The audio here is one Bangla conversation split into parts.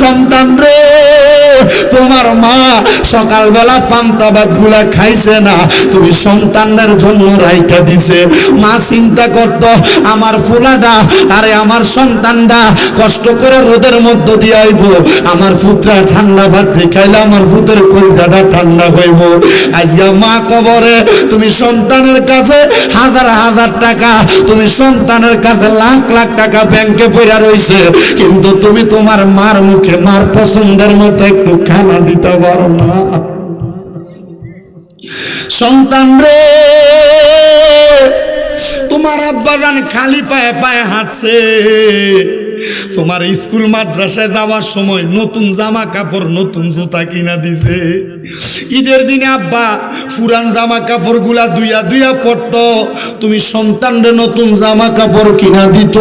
সন্তান রে তোমার মা সকালবেলা পান্তা ভাত গুলা খাইছে না, তুমি সন্তানদের জন্য রাইখা দিছে। মা চিন্তা করতো আমার ফুলাটা আরে আমার সন্তানটা কষ্ট করে রোদের মধ্য দিয়ে আইব, আমার পুত্রা ঠান্ডা ভাত খাইলে আমার পুত্রের কলিজাটা ঠান্ডা হইব। আজকে মা কবরে, তুমি সন্তানের কাছে হাজার হাজার টাকা, তুমি সন্তানের কাছে লাখ লাখ টাকা ব্যাংকে পড়ে রইছে, কিন্তু তুমি তোমার মার মুখে মার পছন্দের মতো একটু খানা দিতে পারো না। সন্তান রে তোমার আব্বাজান খালি পায়ে পায়ে হাঁটছে, তোমার স্কুল মাদ্রাসায় যাওয়ার সময় নতুন জামা কাপড় নতুন জুতা কিনা দিছে। ঈদের দিনে আব্বা পুরান জামা কাপড় গুলা দুইয়া দুইয়া পড়তো, তুমি সন্তানরে নতুন জামা কাপড় কিনা দিত।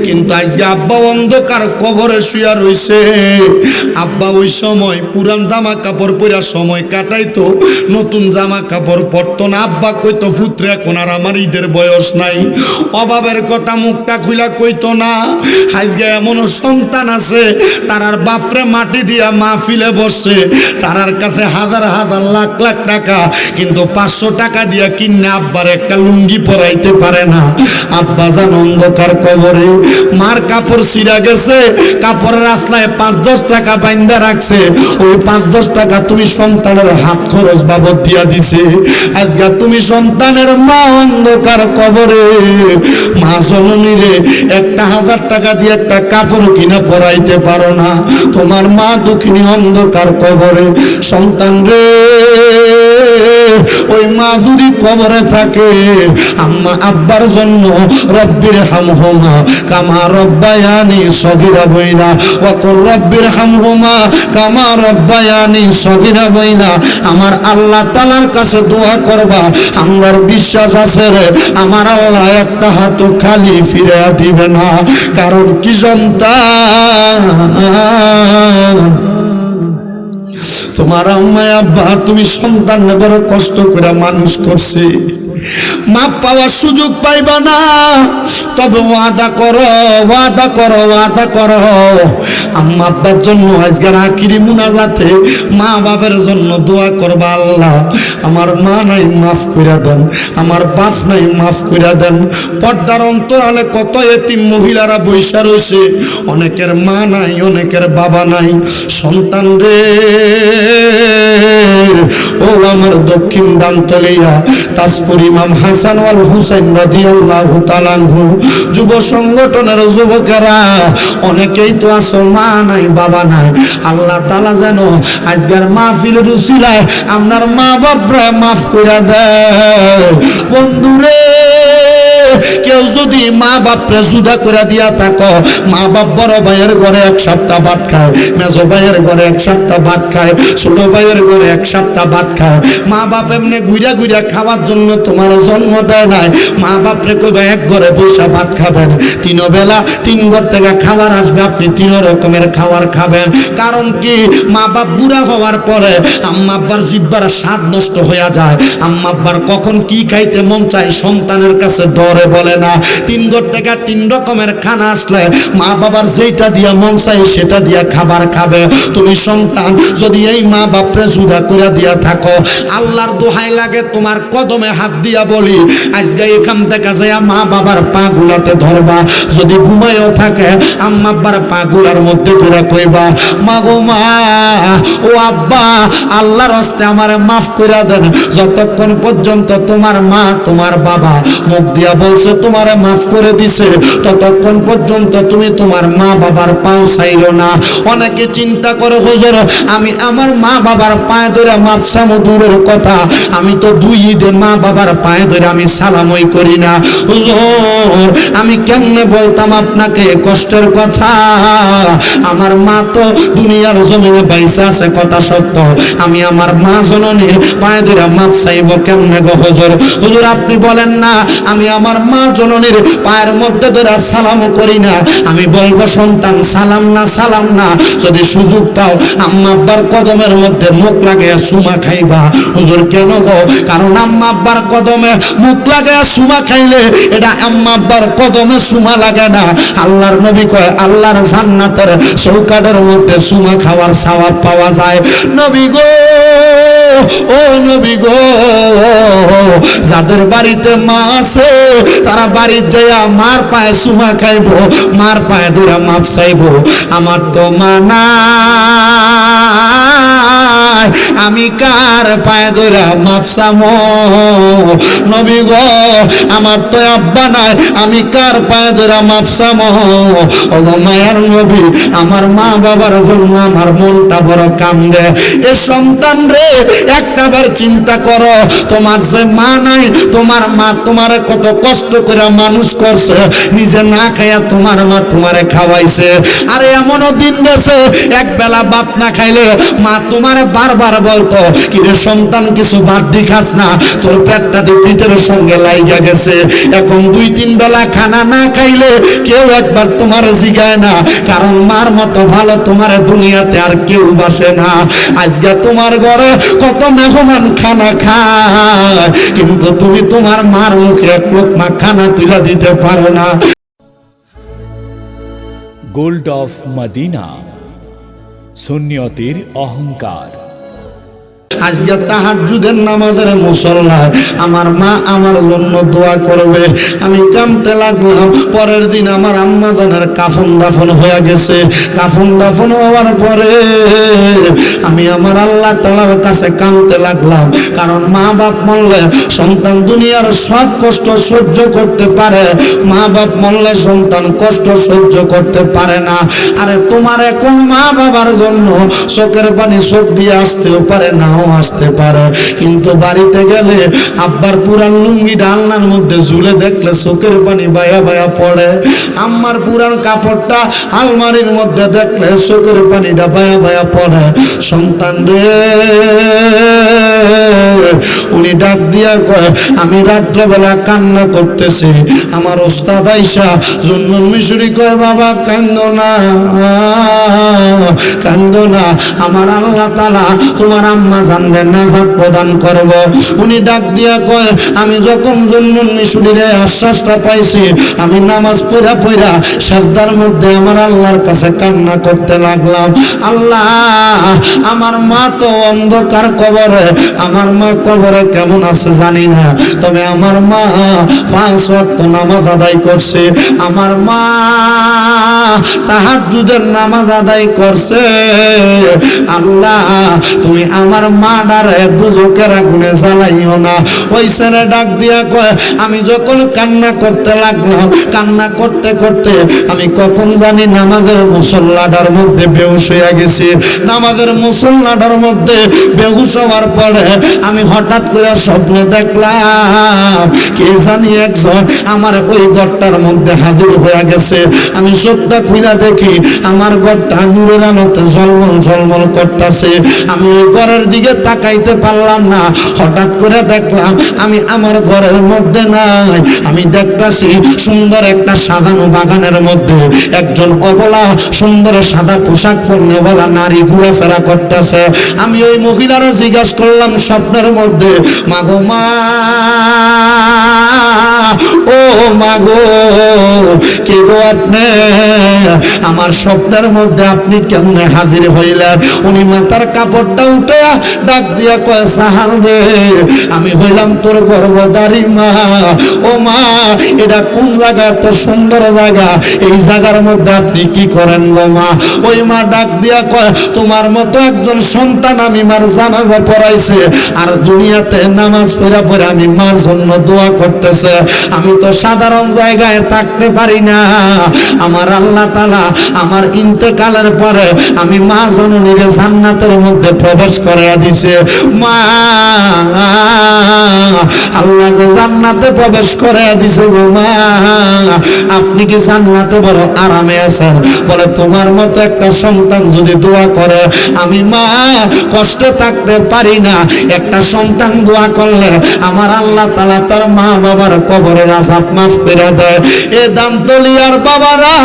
কিন্তু আজকে আব্বা অন্ধকার কবরে শুয়া রইছে, আব্বা ওই সময় পুরান জামা কাপড় পরা সময় কাটাইতো, নতুন জামা কাপড় পরতো না। আব্বা কইতো পুত্র এখন আর আমার ঈদের বয়স নাই, অভাবের কথা মুখটা খুলা কইতো না। আজকে এমন সন্তান আছে তারার বাপরে মাটি দিয়া মাহফিলে বসে, তারার কাছে হাজার হাজার লাখ লাখ টাকা, কিন্তু 500 টাকা দিয়া কিনে আব্বার একটা লুঙ্গি পরাইতে পারে না। আব্বা জান অন্ধকার কবরে, মার কাপড় ছিঁড়া গেছে, কাপড়ের আসলায় 5-10 টাকা বাইন্দা রাখছে, ওই 5-10 টাকা তুমি সন্তানের হাত খরচ বাবদ দিয়া দিছে। আজকে তুমি সন্তানের মা অন্ধকার কবরে, মা জননী রে 1000 টাকা দিয়ে একটা কাপড় কিনা পরাইতে পারো না, তোমার মা দুঃখিনী অন্ধকার কবরে। সন্তান রে ওই মা যদি কবরে থাকে, আম্মা আব্বার জন্য রব্বির হামহুমা কামা রব্বায়ানি সগীরা বইনা ওয়াকুর রব্বির হামহুমা কামা রব্বায়ানি সগীরা বইনা, আমার আল্লাহ তাআলার কাছে দোয়া করবা। আমার বিশ্বাস আছে রে আমার আল্লাহ একটা হাত খালি ফিরে দিবে না। কারণ কি সন্তান, তোমার আম্মা আব্বা তুমি সন্তান বড় কষ্ট করে মানুষ করছে, মাপ পাওয়ার সুযোগ পাইবা না, তবে ওয়াদা করো ওয়াদা করো ওয়াদা করো। আম্মা আব্বার জন্য আজকের আখিরি মুনাজাতে মা বাবার জন্য দোয়া করবা, আল্লাহ আমার মা নাই মাফ কইরা দেন, আমার বাপ নাই মাফ কইরা দেন। পর্দার অন্তরালে কত এতিম মহিলারা বৈশা রয়েছে, অনেকের মা নাই অনেকের বাবা নাই। সন্তান রে ও আমার দক্ষিণ দামতলিয়া তাজপুর ইমাম হাসান ওয়াল হুসাইন রাদিয়াল্লাহু তাআলা আনহু যুব সংগঠনের যুবকেরা অনেকেই তো আছো মা নাই বাবা নাই। আল্লাহ তাআলা যেন আজকের মাহফিলের উসিলায় আপনার মা বাপরা মাফ করে দেয়। বন্ধুরে কেউ যদি মা বাপরে জুদা করে দিয়া থাকো, মা বাপ বড় ভাইয়ের ঘরে 1 সপ্তাহ ভাত খায়, মেজো ভাইয়ের ঘরে 1 সপ্তাহ ভাত খায়, ছোট ভাইয়ের ঘরে 1 সপ্তাহ ভাত খায়। মা বাপ এমনি ঘুরা ঘুরা খাওয়ার জন্য তোমার জন্ম দেয় নাই। মা বাপরে কইবা এক ঘরে বসে ভাত খাবেন, 3 বেলা 3 ঘর থেকে খাবার আসবে, আপনি 3 রকমের খাবার খাবেন। কারণ কি মা বাপ বুড়া হওয়ার পরে আম্মা আব্বার জিহ্বার স্বাদ নষ্ট হয়ে যায়। আম্মা আব্বার কখন কি খাইতে মন চায় সন্তানের কাছে ডরে বলে না। 3 ঘর থেকে 3 রকমের খানা আসলে মা বাবার যেটা দিয়া মন চাই সেটা দিয়া খাবার খাবে। তুমি সন্তান যদি এই মা বাপরে জুদা করে দিয়া থাকো, আল্লাহর দোহাই লাগে তোমার কদমে হাত দিয়া বলি, আজকে এখান থেকে যাইয়া মা বাবার পা গুলাতে ধরবা। যদি ঘুমায়ও থাকে আম্মা আব্বার পা গুলার মধ্যে ধরে কইবা, মা গো মা ও আব্বা আল্লাহর হস্তে আমারে মাফ করে দেন। যতক্ষণ পর্যন্ত তোমার মা তোমার বাবা মুখ দিয়া বলছে তোমারে মাফ করে দিছে, ততক্ষণ পর্যন্ত তুমি তোমার মা বাবার পাও চাইলো না। অনেকে চিন্তা করে হুজুর আমি আমার মা বাবার পায়ে ধরে মাফ চামো দূরের কথা, আমি তো 2 ঈদে মা বাবার পায়ে ধরে আমি সালামই করি না। হুজুর আমি কেমনে বলতাম আপনাকে কষ্টের কথা, আমার মা তো দুনিয়ার জমিনে বাইসা আছে কথা সত্য, আমি আমার মা জননীর পায়ে ধরে মাফ চাইব কেমনে গো হুজুর? হুজুর আপনি বলেন না আমি আমার মা জননীর পায়ের মধ্যে ধরে সালাম করি না, আমি বলবো সন্তান সালাম না, সালাম না। যদি সুযোগ পাও আম্মা আব্বার কদমের মধ্যে মুখ লাগাইয়া সুমা খাইবা। হুজুর কেন গো? কারণ আম্মা আব্বার কদমে মুখ লাগাইয়া সুমা খাইলে এটা আম্মা আব্বার কদমে সুমা লাগে না। আল্লাহর নবী কয় আল্লাহর জান্নাতের চৌকাঠের মধ্যে সুমা খাওয়ার সওয়াব পাওয়া যায়। নবী গো, ও নবী গো, যাদের বাড়িতে মা আছে তারা বাড়িতে যাইয়া মার পায়ে সুমা খাইব, মার পায়ে ধরে মাপ চাইব। আমার তো মা নাই, আমি কার পায়ে ধরে মাপ চামো? নবী গো, আমার তো আব্বা নাই, আমি কার পায়ে ধরে মাপ চামো? ও গো মায়ার নবী, আমার মা বাবার জন্য আমার মনটা বড় কান্দে। এ সন্তান রে, একটাবার চিন্তা করো, তোমার যে মা নাই, তোমার মা তোমারে কত কষ্ট করে মানুষ করছে, নিজে না খাইয়া তোমার মা তোমারে খাওয়াইছে। আরে এমনও দিন গেছে এক বেলা ভাত না খাইলে মা তোমারে বারবার বলতো, কিরে সন্তান কিছু ভাত দি খাস না, তোর পেটটা দিয়ে পিঠের সঙ্গে লাইগা গেছে। এখন 2-3 বেলা খানা না খাইলে কেউ একবার তোমার জিগায় না, কারণ মার মতো ভালো তোমার দুনিয়াতে আর কেউ বাসে না। আজকে তোমার ঘরে কত মেহমান খানা খায়, কিন্তু তুমি তোমার মার মুখে এক লোকমা খানা তুলে দিতে পারো না। গোল্ড অফ মদিনা, সুন্নিয়তের অহংকার। আজকে তাহাজ্জুদের নামাজের মুসল্লায় আমার মা আমার জন্য দোয়া করবে। আমি কাঁদতে লাগলাম। পরের দিন আমার আম্মা জানের কাফন দাফন হয়ে গেছে। কাফন দাফন হওয়ার পরে আমি আমার আল্লাহ তাআলার কাছে কাঁদতে লাগলাম, কারণ মা বাপ মরলে সন্তান দুনিয়ার সব কষ্ট সহ্য করতে পারে, মা বাপ মরলে সন্তান কষ্ট সহ্য করতে পারে না। আরে তোমার এখন মা বাবার জন্য চোখের পানি চোখ দিয়ে আসতেও পারে, নাও আসতে পারে, কিন্তু বাড়িতে গেলে আব্বার পুরান লুঙ্গি ডালনার মধ্যে ঝুলে দেখলে চোখের পানি বায়া বায়া পড়ে। আম্মার পুরান কাপড়টা আলমারির মধ্যে দেখলে চোখের পানিটা বায়া বায়া পড়ে। সন্তান রে, উনি ডাক দিয়া কয়, আমি রাত্রবেলা কান্না করতেছি। আমার ওস্তাদ আইসা জুন্নুন মিশরি কয়, বাবা কান্দো না, কান্দো না, আমার আল্লাহ তাআলা তোমার আম্মা জানলে নাজাত প্রদান করব। উনি ডাক দিয়া কয়, আমি যখন জুন্নুন মিশরির আশ্বাসটা পাইছি, আমি নামাজ পড়া পড়া সাজদার মধ্যে আমার আল্লাহর কাছে কান্না করতে লাগলাম। আল্লাহ, আমার মা তো অন্ধকার কবরে, আমার মা কবরে কেমন আছে জানি না, তবে আমার মা 5 ওয়াক্ত নামাজ আদায় করছে, আমার মা তাহাজ্জুদের নামাজ আদায় করছে। আল্লাহ, তুমি আমার মা ডারে দুজকের আগুনে জ্বালাইও না। ওই ছেলে ডাক দিয়া কয়, আমি যখন কান্না করতে লাগলাম, কান্না করতে করতে আমি কখন জানি নামাজের মুসল্লাটার মধ্যে বেহুশ হয়ে গেছি। নামাজের মুসল্লাটার মধ্যে বেহুশ হওয়ার পরে আমি হঠাৎ করে স্বপ্ন দেখলাম, কে জানি একজন আমার ওই ঘরটার মধ্যে হাজির হয়ে গেছে। আমি চোখটা খুলে দেখি আমার ঘরটা নূরের আলোতে ঝলমল ঝলমল করতেছে। আমি ওই ঘরের দিকে তাকাইতে পারলাম না। হঠাৎ করে দেখলাম আমি আমার ঘরের মধ্যে নাই, আমি দেখতাছি সুন্দর একটা সাজানো বাগানের মধ্যে একজন অবলা সুন্দর সাদা পোশাক পরনেওয়ালা নারী ঘোরাফেরা করতেছে। আমি ওই মহিলারা জিজ্ঞাসা করলাম স্বপ্নের মধ্যে, মাগো মা, ও মাগো, কে গো আপনি? আমার স্বপ্নের মধ্যে আপনি কেমনে হাজির হইলেন? উনি মাথার কাপড়টা উঠে ডাক দিয়া কয়, সাহাল রে, আমি হইলাম তোর গর্ভধারী মা। ও মা, এটা কোন জায়গা? এত সুন্দর জায়গা, এই জায়গার মধ্যে আপনি কি করেন গো মা? ওই মা ডাক দিয়া কয়, তোমার মতো একজন সন্তান আমি মার জানাজা পড়াইছে, আর দুনিয়াতে নামাজ পড়া পড়ে আমি মার জন্য দোয়া করতেছে। আমি তো সাধারণ জায়গায় থাকতে পারি না। আমার আল্লাহ তাআলা আমার ইন্তেকালের পরে পরে আমি মা জননীরে জান্নাতের মধ্যে প্রবেশ করাইয়া দিছে। মা আল্লাহ যে জান্নাতে প্রবেশ করাইয়া দিছে গো মা, আপনি কি জান্নাতে বড় আরামে আছেন? বলে তোমার মতো একটা সন্তান যদি দোয়া করে আমি মা কষ্টে থাকতে পারি না। একটা সন্তান দোয়া করলে আমার আল্লাহ তাআলা তার মা বাবার কবরের আযাব মাফ করে দেয়। এ দান্তলিয়ার বাবারা,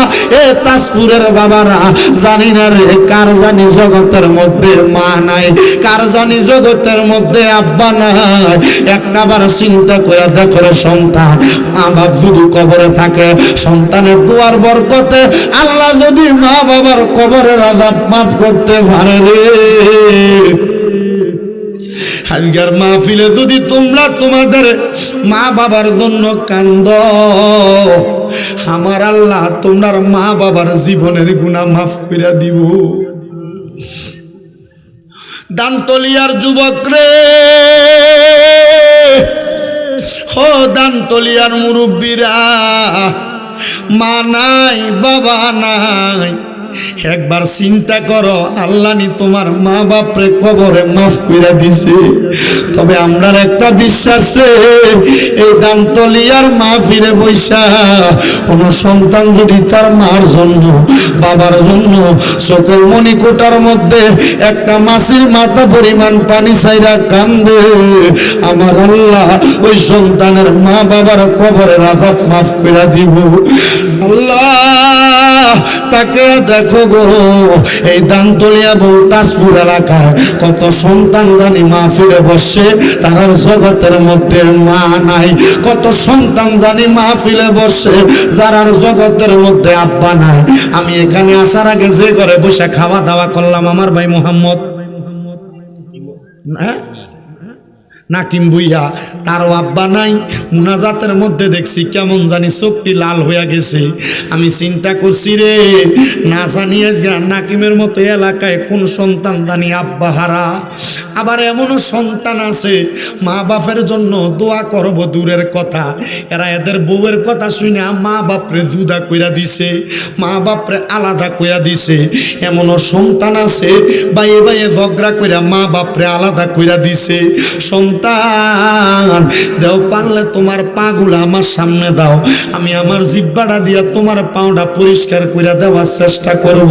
এ তাজপুরের বাবারা, জানি না রে কার জানি জগতের মধ্যে মা নাই, কার জানি জগতের মধ্যে আব্বা নাই। একটাবার চিন্তা করে দেখো রে সন্তান, মা বাপ যদি কবরে থাকে, সন্তানের দোয়ার বরকতে আল্লাহ যদি মা বাবার কবরের আযাব মাফ করতে পারে রে। আজকের মাহফিলে যদি তোমরা তোমাদের মা বাবার জন্য কান্দ, আমার আল্লাহ তোমার মা বাবার জীবনের গুনাহ মাফ করে দিব। দান্তলিয়ার যুবক রে, ও দান্তলিয়ার মুরব্বীরা, মা নাই বাবা নাই, একবার চিন্তা করো আল্লাহ নি তোমার মা বাপরে কবরে মাফ করে দিছে। তবে আমরার একটা বিশ্বাস রে, এই দান্তলিয়ার মা ফিরে বৈশা কোন সন্তান যদি তার মার জন্য বাবার জন্য চোখের মণিকোটার মধ্যে একটা মাছির মাথা পরিমাণ পানি চাইরা কান্দে, আমার আল্লাহ ওই সন্তানের মা বাবার কবরের আযাব মাফ করে দিব। আল্লাহ তাকে দেখো গো, এই দান্তলিয়া তাজপুর এলাকায় কত সন্তান জানি মা ফিরে বসে, তারার জগতের মধ্যে মা নাই। কত সন্তান জানি মা ফিরে বসে, যারার জগতের মধ্যে আব্বা নাই। আমি এখানে আসার আগে যে ঘরে বসে খাওয়া দাওয়া করলাম, আমার ভাই মোহাম্মদ নাকিম ভুইয়া, তারও আব্বা নাই। মুনাজাতের মধ্যে দেখছি কেমন জানি চোখটি লাল হয়ে গেছে। আমি চিন্তা করছি রে, না জানি আজকে নাকিমের মতো এলাকায় কোন সন্তান জানি আব্বা হারা। আবার এমনও সন্তান আছে মা বাপের জন্য দোয়া করব দূরের কথা, এরা এদের বউয়ের কথা শুনে মা বাপরে জুদা কইরা দিছে, মা বাপরে আলাদা কইরা দিছে। এমনও সন্তান আছে বাইয়ে বাইয়ে ঝগড়া কইরা মা বাপরে আলাদা কইরা দিছে। সন্তান দেও, পারলে তোমার পাগুলো আমার সামনে দাও, আমি আমার জিব্বাটা দিয়া তোমার পাওটা পরিষ্কার কইরা দেওয়ার চেষ্টা করব।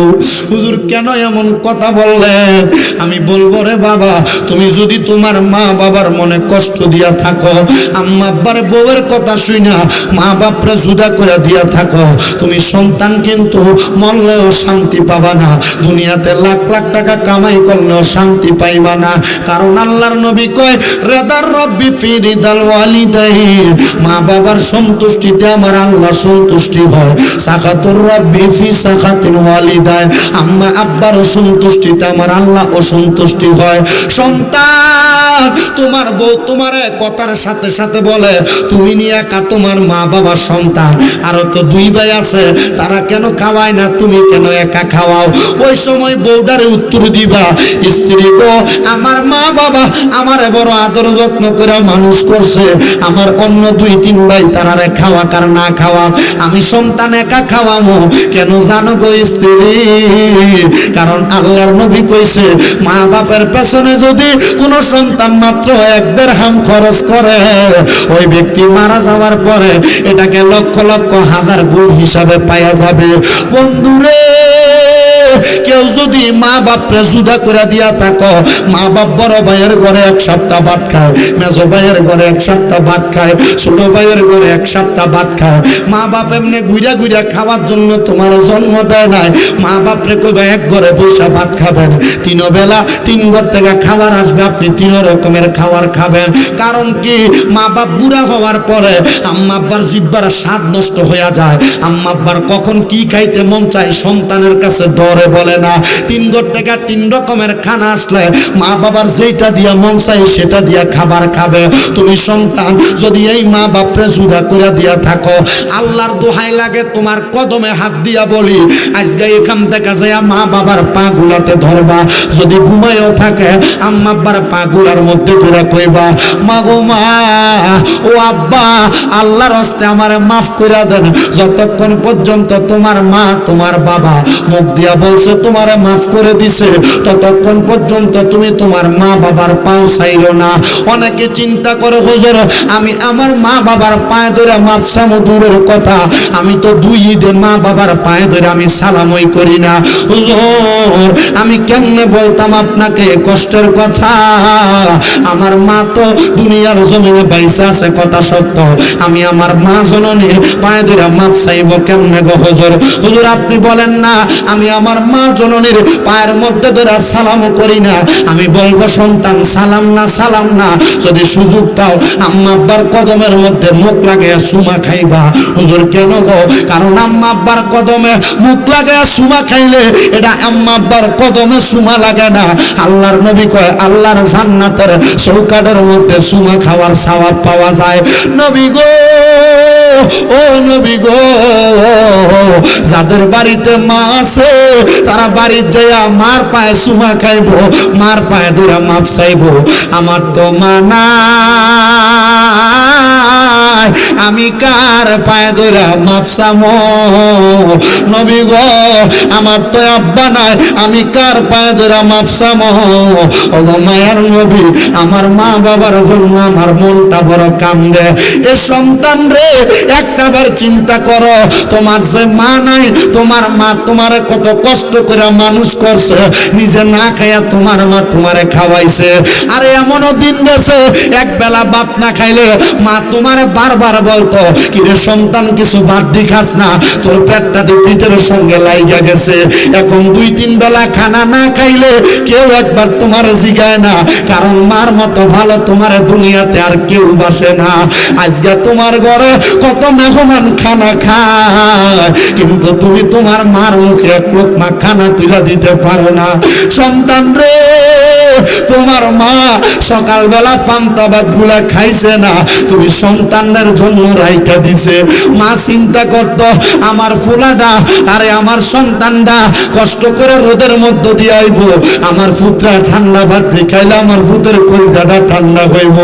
হুজুর কেন এমন কথা বললেন? আমি বলবো রে বাবা, তুমি যদি তোমার মা বাবার মনে কষ্ট দিয়া থাকো, আম্মা আব্বার বউয়ের কথা শুনা মা বাপরে জুদা করে দিয়া থাকো, তুমি সন্তান কিন্তু মরলেও শান্তি পাবা না, দুনিয়াতে লাখ লাখ টাকা কামাই করলেও শান্তি পাইবা না। কারণ আল্লাহর নবী কয়, রেদার রব্বি ফি রিদাল ওয়ালিদাইন, মা বাবার সন্তুষ্টিতে আমার আল্লাহ সন্তুষ্টি হয়। সাখাতুর রব্বি ফি সাখাতিল ওয়ালিদাইন, আম্মা আব্বার সন্তুষ্টিতে আমার আল্লাহ অসন্তুষ্টি হয়। সন্তান, তোমার বউ তোমার কথার সাথে সাথে বলে তুমি নিয়ে একা, তোমার মা বাবা সন্তান আরো তো দুই ভাই আছে, তারা কেন খাওয়ায় না, তুমি কেন একা খাওয়াও? ওই সময় বউডারে উত্তর দিবা, স্ত্রী গো, আমার মা বাবা আমার বড় আদর যত্ন করে মানুষ করছে, আমার অন্য দুই তিন ভাই তারারে খাওয়া কার না খাওয়া, আমি সন্তান একা খাওয়ামো কেন জানো গো স্ত্রী? কারণ আল্লাহর নবী কইছে, মা বাপের পেছনে যদি কোন সন্তান মাত্র 1 দিরহাম খরচ করে, ওই ব্যক্তি মারা যাওয়ার পরে এটাকে লক্ষ লক্ষ হাজার গুণ হিসাবে পাওয়া যাবে। বন্ধুরে, কেউ যদি মা বাপরে জুদা করে দিয়া থাকো, মা বাপ বড় ভাইয়ের ঘরে 1 সপ্তাহ ভাত খায়, মেজো ভাইয়ের ঘরে 1 সপ্তাহ ভাত খায়, ছোট ভাইয়ের ঘরে 1 সপ্তাহ ভাত খায়। মা বাপ এমনি ঘুরা ঘুরা খাওয়ার জন্য তোমার জন্ম দেয় নাই। মা বাপরে কইবা এক ঘরে বৈশা ভাত খাবেন, 3 বেলা 3 ঘর থেকে খাবার আসবে, আপনি 3 রকমের খাবার খাবেন। কারণ কি, মা বাপ বুড়া হওয়ার পরে আম্মা আব্বার জিহ্বার স্বাদ নষ্ট হয়ে যায়। আম্মা আব্বার কখন কি খাইতে মন চায় সন্তানের কাছে ডরে বলে না। 3 ঘর থেকে 3 রকমের খানা আসলে মা বাবার যেটা দিয়া মন চাই সেটা দিয়া খাবার খাবে। তুমি সন্তান যদি এই মা বাপরে জুদা করে দিয়া থাকো, আল্লাহর দোহাই লাগে তোমার কদমে হাত দিয়া বলি, আজকে এখান থেকে যাইয়া মা বাবার পা গুলাতে ধরবা। যদি ঘুমাইও থাকে আম্মা আব্বার পা গুলার মধ্যে ধরে কইবা, মা গো মা, ও আব্বা, আল্লাহর হস্তে আমারে মাফ করে দেন। যতক্ষণ পর্যন্ত তোমার মা তোমার বাবা মুখ দিয়া বলছে তোমার তোমারে মাফ করে দিছে, ততক্ষণ পর্যন্ত তুমি তোমার মা বাবার পাও ছাইরো না। অনেকে চিন্তা করে হুজুর আমি আমার মা বাবার পায়ে ধরে মাফ চামো দূরের কথা, আমি তো দুই ঈদে মা বাবার পায়ে ধরে আমি সালামই করি না। হুজুর আমি কেমনে বলতাম আপনাকে কষ্টের কথা, আমার মা তো দুনিয়ার জমিনে বাইসা আছে কথা সত্য, আমি আমার মা জননীর পায়ে ধরে মাফ চাইব কেমনে গো হুজুর? হুজুর আপনি বলেন না আমি আমার মা জননীর পায়ের মধ্যে ধরে সালাম করি না, আমি বলবো সন্তান সালাম না সালাম না, যদি সুযোগ পাও আম্মা আব্বার কদমের মধ্যে মুখ লাগাইয়া সুমা খাইবা। হুজুর কেন গো? কারণ আম্মা আব্বার কদমে মুখ লাগাইয়া সুমা খাইলে এটা আম্মা আব্বার কদমে সুমা লাগে না, আল্লাহর নবী কয় আল্লাহর জান্নাতের চৌকাঠের মধ্যে সুমা খাওয়ার সওয়াব পাওয়া যায়। নবী গো, ও নবী গো, যাদের বাড়িতে মা আছে তারা বাড়িতে যাইয়া মার পায়ে সুমা খাইব, মার পায়ে ধরে মাফ চাইব। আমার তো মা নাই, আমি কার পায়ে ধরে মাফ চামো? নবী গো আমার তো আব্বা নাই, আমি কার পায়ে ধরে মাফ চামো? ও গো মায়ার নবী, আমার মা বাবার জন্য আমার মনটা বড় কান্দে। এ সন্তান রে একটাবার চিন্তা করো, তোমার যে মা নাই, তোমার মা তোমারে কত কষ্ট করে মানুষ করছে, নিজে না খাইয়া তোমার মা তোমারে খাওয়াইছে। আরে এমনও দিন গেছে এক বেলা ভাত না খাইলে মা তোমারে বারবার বলতো কিরে সন্তান কিছু ভাত দি খাস না, তোর পেটটা দিয়ে পিঠের সঙ্গে লাইগা গেছে। এখন 2-3 বেলা খানা না খাইলে কেউ একবার তোমার জিগায় না, কারণ মার মতো ভালো তোমার দুনিয়াতে আর কেউ বাসে না। আজকে তোমার ঘরে কত মেহমান খানা খায়, কিন্তু তুমি তোমার মার মুখে এক লোকমা খানা তুলে দিতে পারো না। সন্তান রে তোমার মা সকালবেলা পান্তা ভাত গুলা খাইছে না, তুমি সন্তানদের জন্য রাইখা দিছে। মা চিন্তা করত আমার ফুলাটা আরে আমার সন্তানটা কষ্ট করে রোদের মধ্য দিয়ে আইব, আমার পুত্রা ঠান্ডা ভাত খাইলে আমার পুত্রের কলিজাটা ঠান্ডা হইব।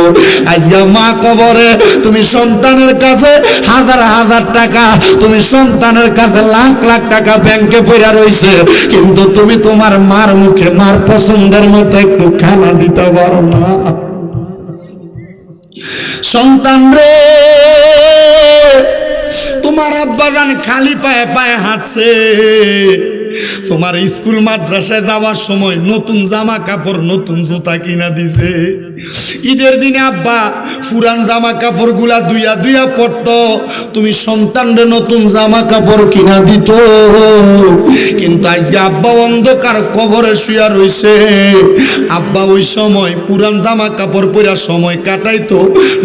আজকে মা কবরে, তুমি সন্তানের কাছে হাজার হাজার টাকা, তুমি সন্তানের কাছে লাখ লাখ টাকা ব্যাংকে পড়া রইছে, কিন্তু তুমি তোমার মার মুখে মার পছন্দের মতো একটু খানা দিতে পারো না। সন্তান রে তোমার আব্বাজান খালি পায়ে পায়ে হাঁটছে, তোমার স্কুল মাদ্রাসায় যাওয়ার সময় নতুন জামা কাপড় নতুন জুতা কিনা দিছে। ঈদের দিনে আব্বা পুরান জামা কাপড় গুলা দুইয়া দুইয়া পড়তো, তুমি সন্তানরে নতুন জামা কাপড় কিনা দিত। কিন্তু আজকে আব্বা অন্ধকার কবরে শুয়া রইছে। আব্বা ওই সময় পুরান জামা কাপড় পরা সময় কাটাইতো,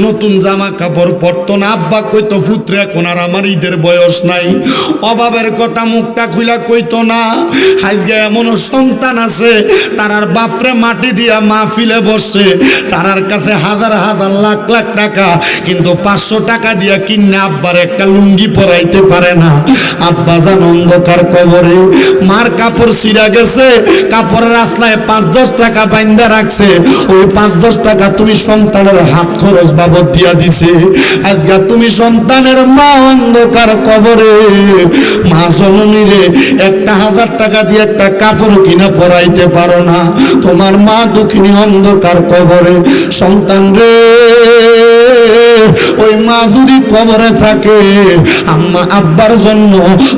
নতুন জামা কাপড় পরতো না। আব্বা কইতো পুত্র এখন আর আমার ঈদের বয়স নাই, অভাবের কথা মুখটা খুলা কইতো না। আজকে এমনও সন্তান আছে তারার বাপরে মাটি দিয়া মাহফিলে বসে, তারার কাছে হাজার হাজার লাখ লাখ টাকা, কিন্তু 500 টাকা দিয়া কিনে আব্বার একটা লুঙ্গি পরাইতে পারে না। আব্বা জান অন্ধকার কবরে, মার কাপড় ছিঁড়া গেছে, কাপড়ের আসলায় 5-10 টাকা বাইন্দা রাখছে, ওই 5-10 টাকা তুমি সন্তানের হাত খরচ বাবদ দিয়া দিছে। আজকে তুমি সন্তানের মা অন্ধকার কবরে, মা জননীরে 1000 টাকা দিয়ে একটা কাপড় কিনা পরাইতে পারো না। তোমার মা দুঃখিনী অন্ধকার কবরে। সন্তান রে ওই মা যদি কবরে থাকে, আম্মা আব্বার জন্য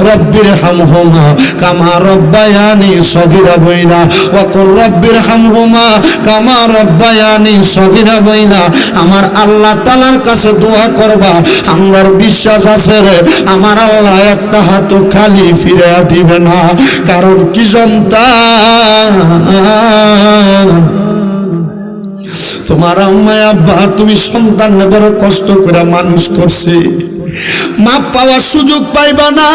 রব্বির হামহুমা কামা রব্বায়ানি সগীরা বইনা, ওয়াকুর রব্বির হামহুমা কামা রব্বায়ানি সগীরা বইনা। আমার আল্লাহ তাআলার কাছে দোয়া করবা, আমার বিশ্বাস আছে রে আমার আল্লাহ একটা হাত খালি ফিরে দিবে না। কারণ কি সন্তান, তোমার আম্মা আব্বা তুমি সন্তান বড় কষ্ট করে মানুষ করছে, মাপ পাওয়ার সুযোগ পাইবা না।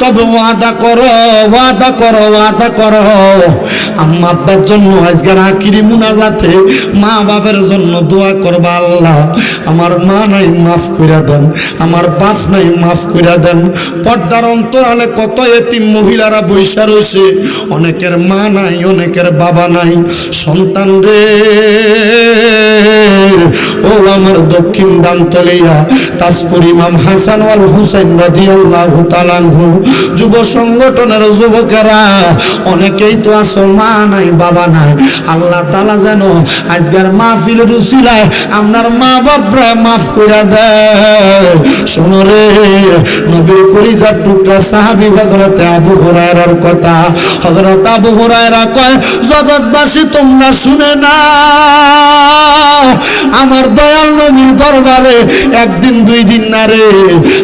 তবে ওয়াদা করো, ওয়াদা করো, ওয়াদা করো। আম্মা আব্বার জন্য আজকের আখিরি মুনাজাতে মা বাবার জন্য দোয়া করবা, আল্লাহ আমার মা নাই মাফ কইরা দেন, আমার বাপ নাই মাফ কইরা দেন। পর্দার অন্তরালে কত এতিম মহিলারা বৈশা রয়েছে, অনেকের মা নাই, অনেকের বাবা নাই। সন্তান রে ও আমার দক্ষিণ দামতলিয়া তাজপুরি ইমাম হাসান ওয়াল হুসাইন রাদিয়াল্লাহু তাআলা আনহু। যুব সংগঠনের যুবকেরা অনেকেই তো আছো মা নাই বাবা নাই, আল্লাহ তাআলা যেন আজকের মাহফিলের উসিলায় আপনার মা বাপরা মাফ করে দেয়। শোনো রে, নবীর কলিজার টুকরা সাহাবী হযরত আবু হুরায়রার কথা। হযরত আবু হুরায়রা কয়, জগৎবাসী তোমরা শুনে না, আমার দয়াল নবীর দরবারে একদিন দুই দিন না রে,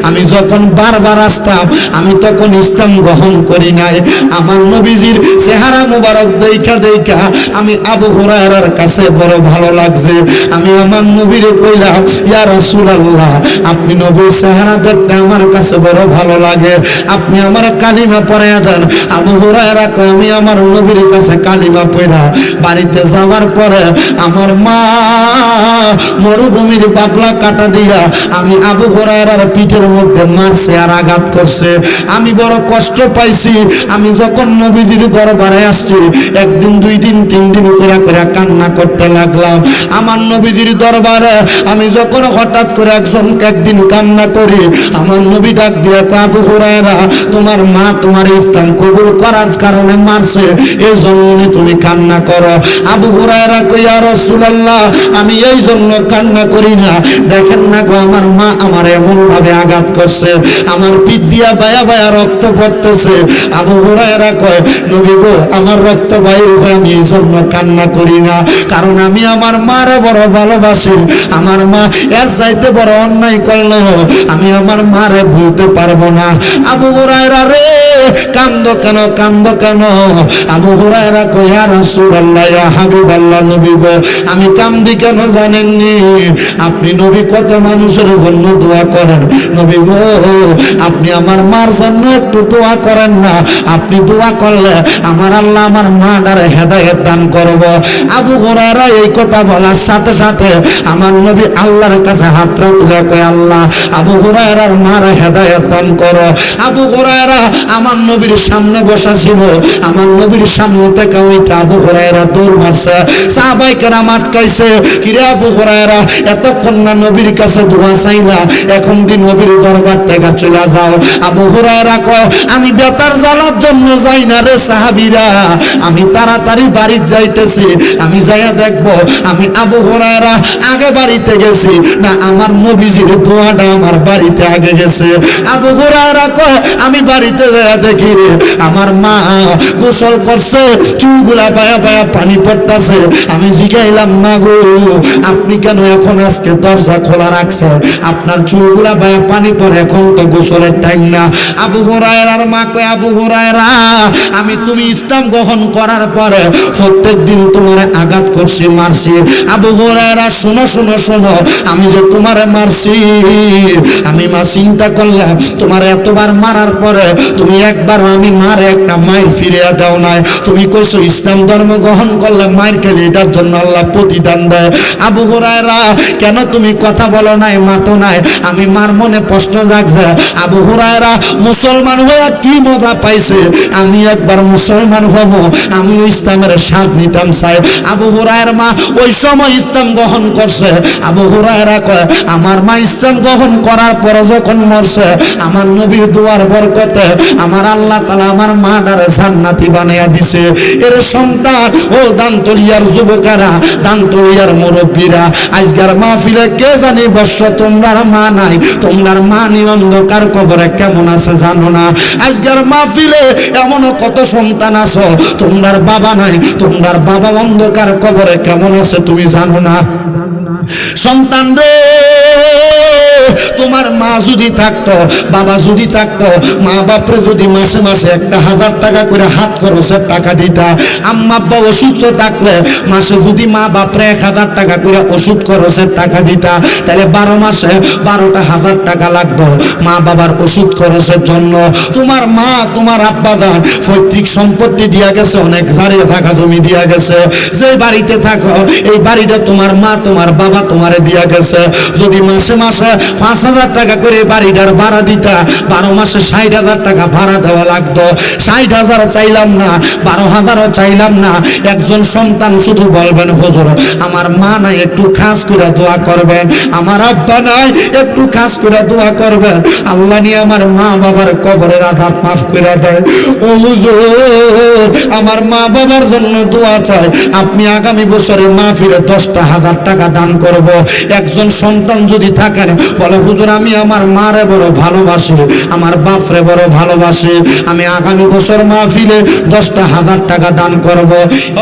আমি যখন বারবার আসতাম আমি তখন ইসলাম গ্রহণ করি নাই। আমার নবীজির চেহারা মুবারক দেখা দেখা আমি আবু হুরায়রার কাছে বড় ভালো লাগছে। আমি আমার নবীরে কইলাম, ইয়া রাসূলুল্লাহ, আপনি নবীর চেহারা দেখতে আমার কাছে বড় ভালো লাগে, আপনি আমার কালিমা পড়াইয়া দেন। আবু হুরায়রা কয়, আমি আমার নবীর কাছে কালিমা পড়া বাড়িতে যাওয়ার পরে আমার মা মরুভূমির বাবলা কাটা দিয়া আমি আবু হুরায়রার পিঠের মধ্যে মারছে আর আঘাত করছে। আমি বড় কষ্ট পাইছি। আমি যখন নবীজির দরবারে আসছি একদিন দুই দিন তিন দিন করে করে কান্না করতে লাগলাম। আমার নবীজির দরবারে আমি যখন হঠাৎ করে একদিন কান্না করি, আমার নবী ডাক দিয়া কয়, আবু হুরায়রা, তোমার মা তোমার ইসলাম কবুল করার কারণে মারছে, এই জন্য তুমি কান্না করো। আবু হুরায়রা কয়, ইয়া রাসূলুল্লাহ, আমি এই জন্য কান্না করি না, দেখেন না গো আমার মা আমার এমন ভাবে আঘাত করছে, আমার পিঠ দিয়া বায়া বায়া রক্ত পড়তেছে। আবু হুরায়রা কয়, নবী গো, আমার রক্ত বাইর হয়ে আমি এই জন্য কান্না করি না, কারণ আমি আমার মারে বড় ভালোবাসি। আমার মা এর চাইতে বড় অন্যায় করলো আমি আমার মারে ভুলতে পারবো না। আবু হুরায়রা রে, কান্দো কেন কান্দো কেন? আবু হুরায়রা কয়, ইয়া রাসূলুল্লাহ, ইয়া হাবিবাল্লাহ, নবী গো, আমি কান্দি কেন জানেননি? আপনি নবী কত মানুষের জন্য দোয়া করেন, নবী গো আপনি আমার মার জন্য একটু দোয়া করেন না? আপনি দোয়া করলে আমার আল্লাহ আমার মাটার হেদায়েত দান করব। আবু হুরায়রা এই কথা বলার সাথে সাথে আমার নবী আল্লাহর কাছে হাতটা তুলে কয়, আল্লাহ আবু হুরায়রার মার হেদায়েত দান করো। আবু হুরায়রা আমার নবীর সামনে বসা ছিল, আমার নবীর সামনে থেকে ওইটা আবু হুরায়রা দৌড় মারছে। সাহাবায়ে কেরাম আটকাইছে, কিরে আবু হুরায়রা, এতক্ষণ না নবীর কাছে দোয়া চাইলা, এখন দিন নবীর দরবার থেকে চলে যাও। আবু হুরায়রা কয়, আমি বেতার জ্বালার জন্য যাই না রে সাহাবীরা, আমি তাড়াতাড়ি বাড়ি যাইতেছি, আমি যাইয়া দেখবো আমি আবু হুরায়রা আগে বাড়িতে গেছি না আমার নবীজির দোয়াটা আমার বাড়িতে আগে গেছে। আবু হুরায়রা কয়, আমি বাড়িতে যাইয়া দেখি রে আমার মা গোসল করছে, চুলগুলা বায়া বায়া পানি পড়তাছে। আমি জিগাইলাম, মা গো আপনি কেন এখন আজকে দরজা খোলা রাখছেন? আপনার চুলগুলা বায়া পানি পড়ে, এখন তো গোসলের টাইম না। আবু হুরায়রার মা কয়, আবু হুরায়রা, আমি তুমি ইসলাম গ্রহণ করার পরে প্রত্যেক দিন তোমার আঘাত করছি, মারছি। আবু হুরায়রা, শোনো শোনো শোনো, আমি যে তোমারে মারছি, আমি মা চিন্তা করলাম তোমার এতবার মারার পরে তুমি একবার আমি মারে একটা মায়ের ফিরিয়ে দাও নাই। তুমি কইছো ইসলাম ধর্ম গ্রহণ করলে মায়ের খেলে, এটার জন্য আল্লাহ প্রতিদান দেয়। আবু হুরায়রা, কেন তুমি কথা বলো নাই, মাতো নাই? আমি মার মনে প্রশ্ন জাগছে, আবু হুরায়রা মুসলমান হয়ে কি মজা পাইছে, আমি একবার মুসলমান হব, আমি ইসলামের স্বাদ নিতাম চাই। আবু হুরায়রার মা ওই সময় ইসলাম গ্রহণ করছে। আবু হুরায়রা কয়, আমার মা ইসলাম গ্রহণ করার পর যখন মরছে, আমার নবীর দোয়ার বরকতে আমার আল্লাহ তাআলা আমার মাটারে জান্নাতি বানাইয়া দিছে। এর সন্তান ও দান্তলিয়ার যুবকেরা, দান্তলিয়ার মুরব্বীরা, আজকের মাহফিলে কে জানি বর্ষ তোমরার মা নাই, তোমরার মা নি অন্ধকার কবরে কেমন আছে জানো না? আজকের মাহফিলে এমন কত সন্তান আছো তোমরার বাবা নাই, তোমরার বাবা অন্ধকার কবরে কেমন আছে তুমি জানো না? সন্তান রে, তোমার মা যদি থাকতো, বাবা যদি থাকতো, মা বাপরে যদি মাসে মাসে 1000 টাকা করে হাত খরচের টাকা দিতা, আম্মা আব্বা অসুস্থ থাকলে মাসে যদি মা বাপরে 1000 টাকা করে ওষুধ খরচের টাকা দিতা, তাহলে 12 মাসে 12,000 টাকা লাগতো মা বাবার ওষুধ খরচের জন্য। তোমার মা তোমার আব্বা যান পৈতৃক সম্পত্তি দিয়া গেছে, অনেক হারিয়ে থাকা জমি দিয়া গেছে। যে বাড়িতে থাকো এই বাড়িটা তোমার মা তোমার বাবা তোমারে দিয়া গেছে। যদি মাসে মাসে 5,000 টাকা করে বাড়িটার ভাড়া দিতা, 12 মাসে 60,000 টাকা ভাড়া দেওয়া লাগতো। 60,000 চাইলাম না, 12,000 চাইলাম না। একজন সন্তান শুধু বলবেন হুজুর আমার মা নাই, একটু খাস করে দোয়া করবেন, আমার আব্বা নাই, একটু খাস করে দোয়া করবেন, আল্লাহ নিয়ে আমার মা বাবার কবরের আযাব মাফ করে দেয়। ও হুজুর আমার মা বাবার জন্য দোয়া চাই, আপনি আগামী বছরে মাহফিলে 10,000 টাকা দান করব। একজন সন্তান যদি থাকেন বলে হুজুর আমি আমার মারে বড় ভালোবাসি, আমার বাপরে বড় ভালোবাসি, আমি আগামী বছর মাহফিলে 10,000 টাকা দান করব।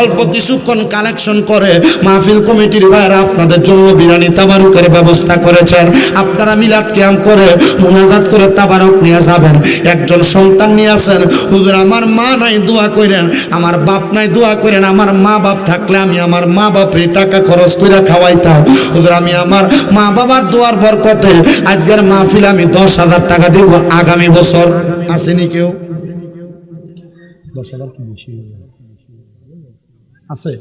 অল্প কিছুক্ষণ কালেকশন করে মাহফিল কমিটির ভাইরা আপনাদের জন্য বিরিয়ানি তাবারুকের ব্যবস্থা করেছেন। আপনারা মিলাদ কিয়াম করে মুনাজাত করে তাবারুক নিয়ে যাবেন। একজন সন্তান নিয়ে আসেন, হুজুর আমার মা নাই দোয়া করেন, আমার বাপ নাই দোয়া করেন, আমার মা বাপ থাকলে আমি আমার মা বাপের টাকা খরচ করে খাওয়াইতাম, হুজুর আমি আমার মা বাবার দোয়ার বরকতে আজকের মাহফিল আমি 10,000 টাকা দেব আগামী বছর। আসেনি কেউ? 10,000 কি বেশি আছে?